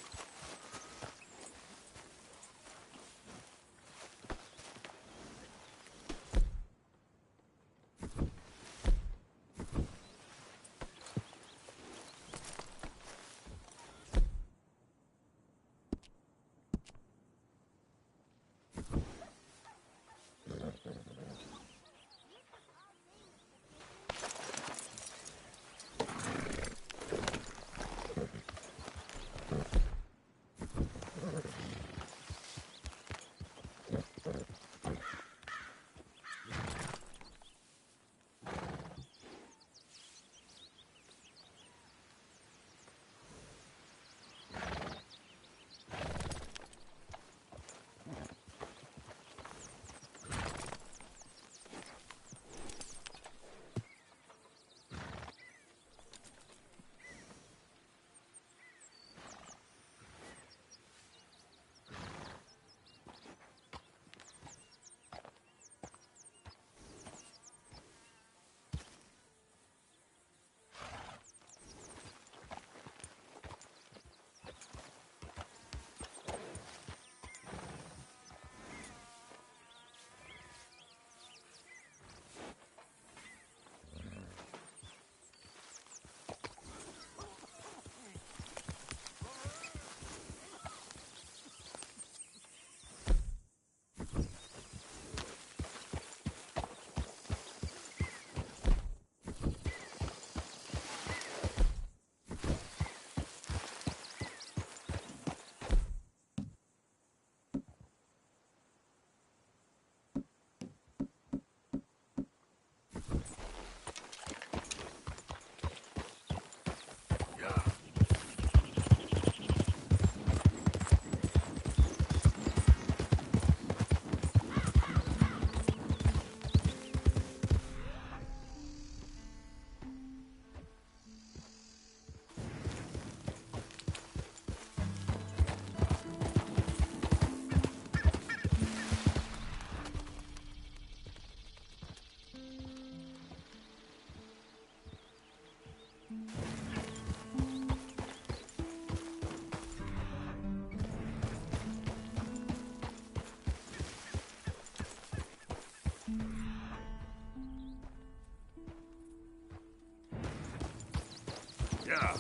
Yeah.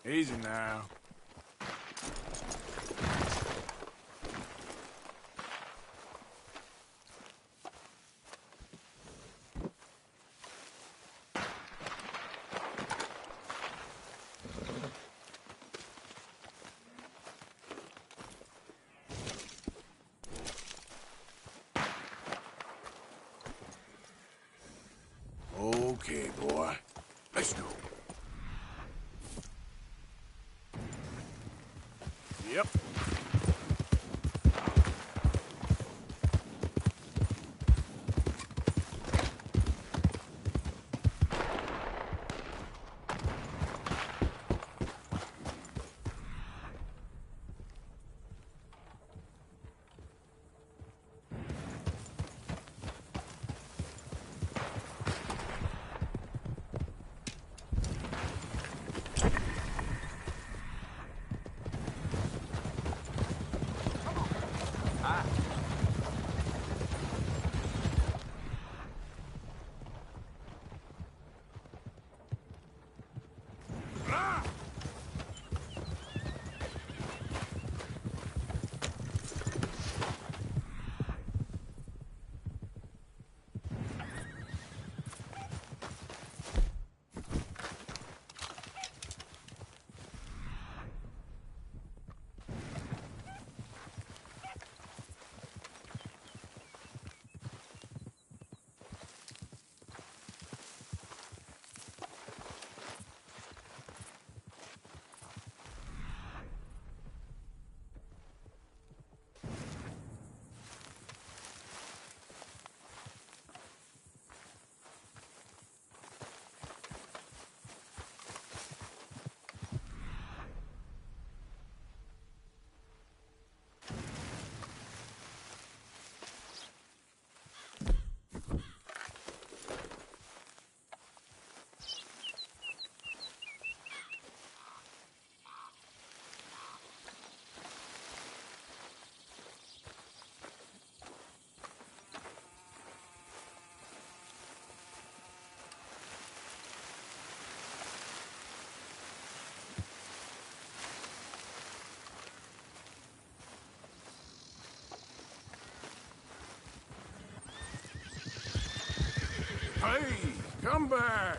Easy now. Okay, boy. Let's go. Yep. Hey, come back.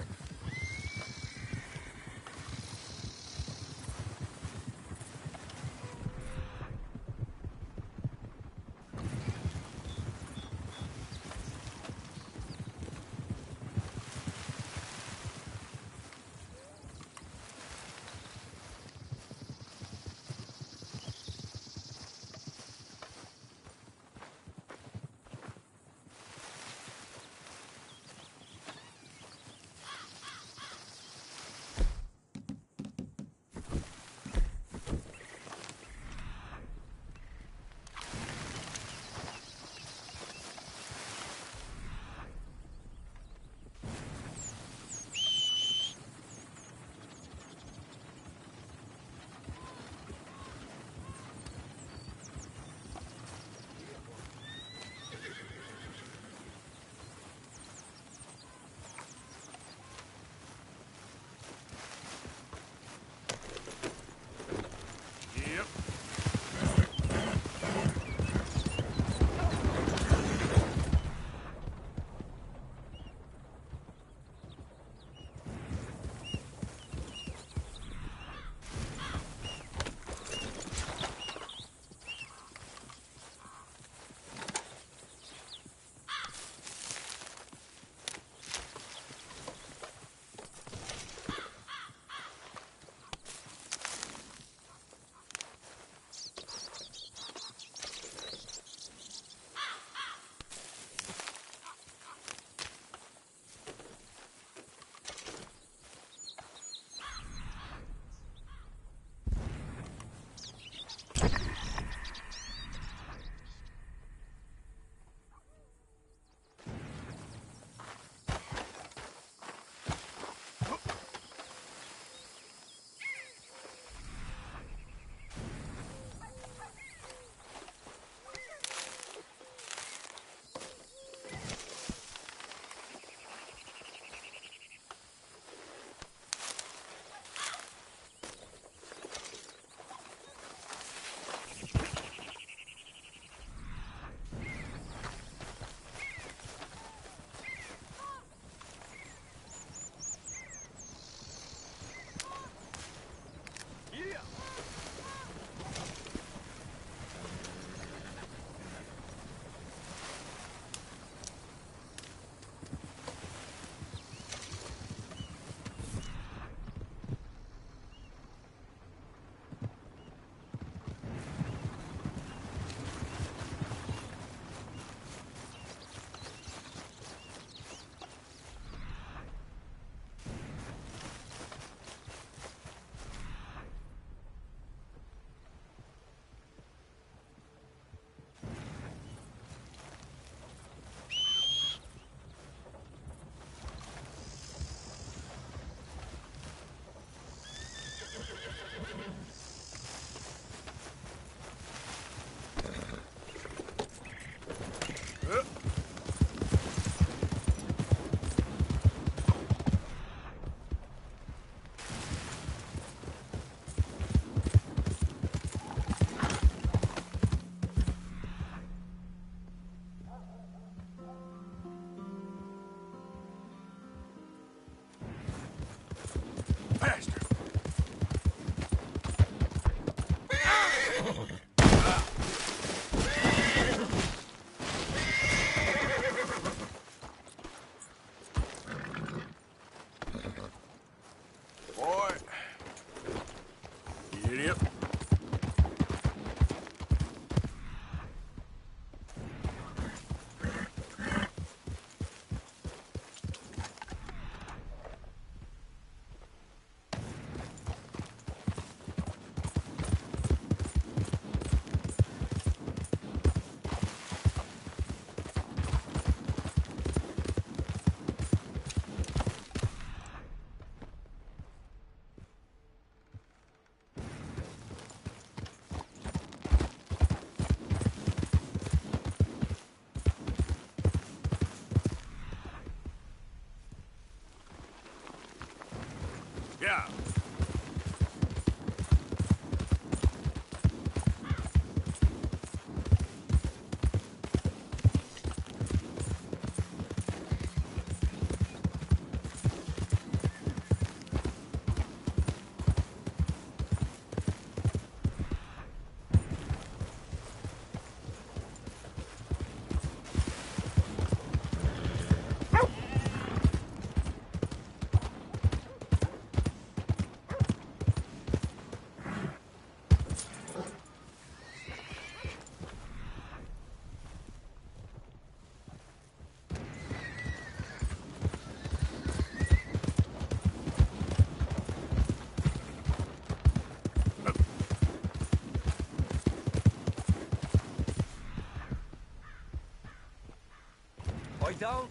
I don't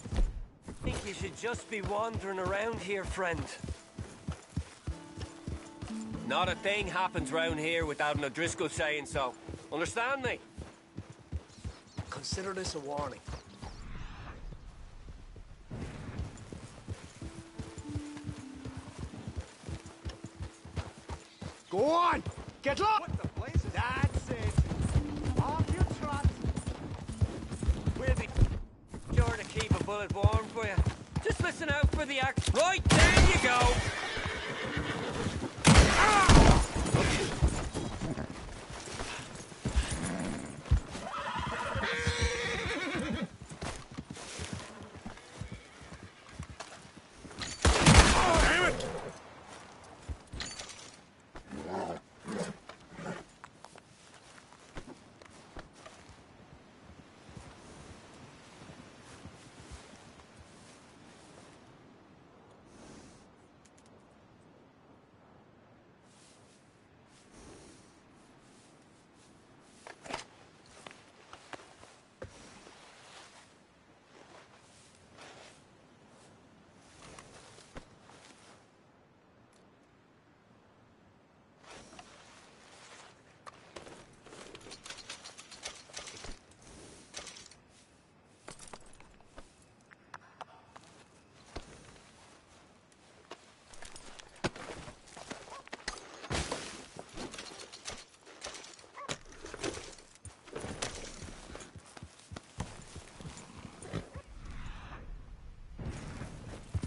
think you should just be wandering around here, friend. Not a thing happens round here without an O'Driscoll saying so. Understand me? Consider this a warning. Go on! Get up! What the blazes? That's it. Off you trot. We'll be sure to keep a bullet warm for you. Just listen out for the axe. Right, there you go!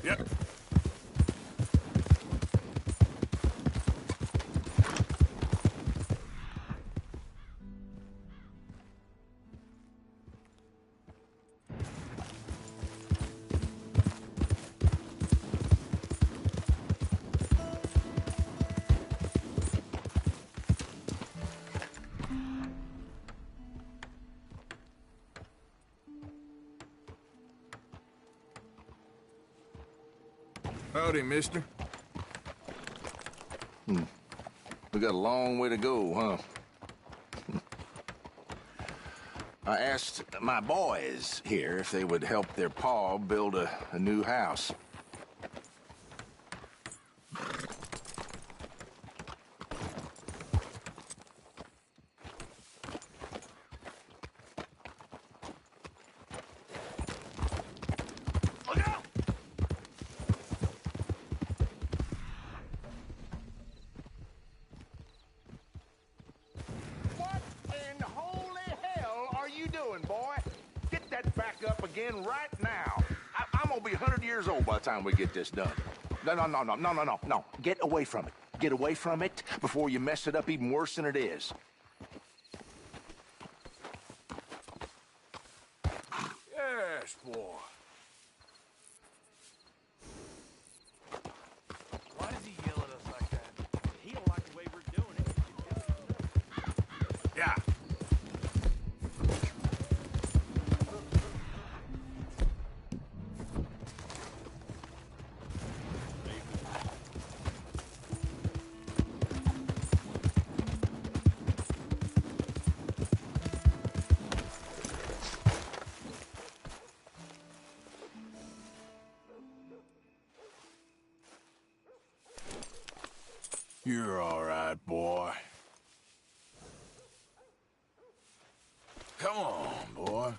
Yep. Howdy, mister. We got a long way to go, huh? I asked my boys here if they would help their pa build a new house. By the time we get this done. No. Get away from it. Get away from it before you mess it up even worse than it is. Yes, boy. Why does he yell at us like that? He don't like the way we're doing it. Yeah. You're all right, boy. Come on, boy.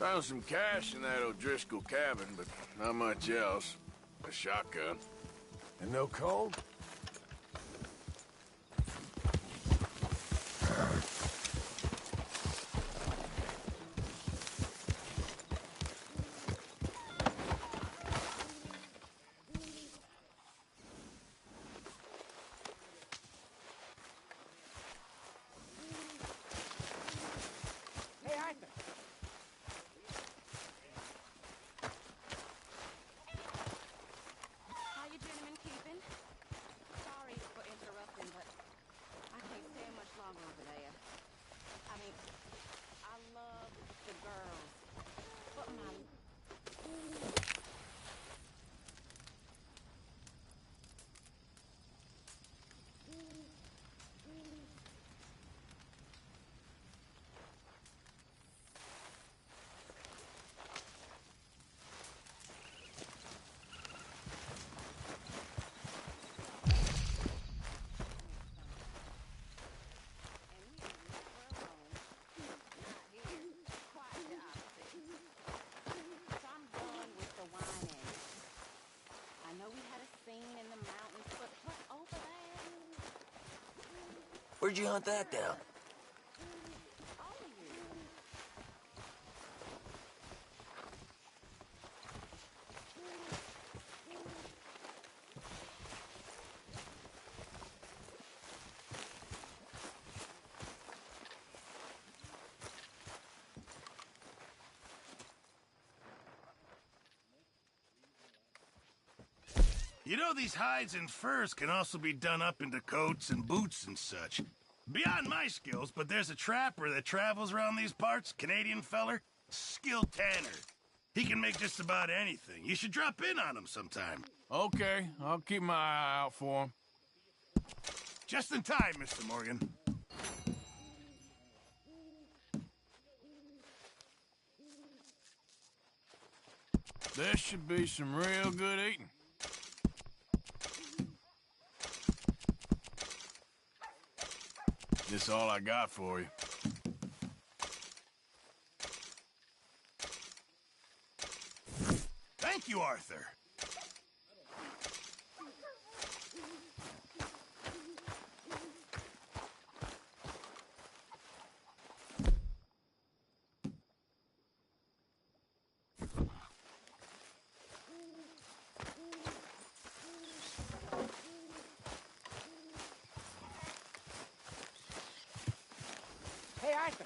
Found some cash in that O'Driscoll cabin, but not much else. A shotgun. And no cold? Hey, Arthur. How you gentlemen keeping? Sorry for interrupting, but I can't stay much longer over there. I mean, I love the girls, but my... Where'd you hunt that down? You know, these hides and furs can also be done up into coats and boots and such. Beyond my skills, but there's a trapper that travels around these parts, Canadian feller, skilled tanner. He can make just about anything. You should drop in on him sometime. Okay, I'll keep my eye out for him. Just in time, Mr. Morgan. This should be some real good eating. This all I got for you. Thank you, Arthur. Hey, Arthur.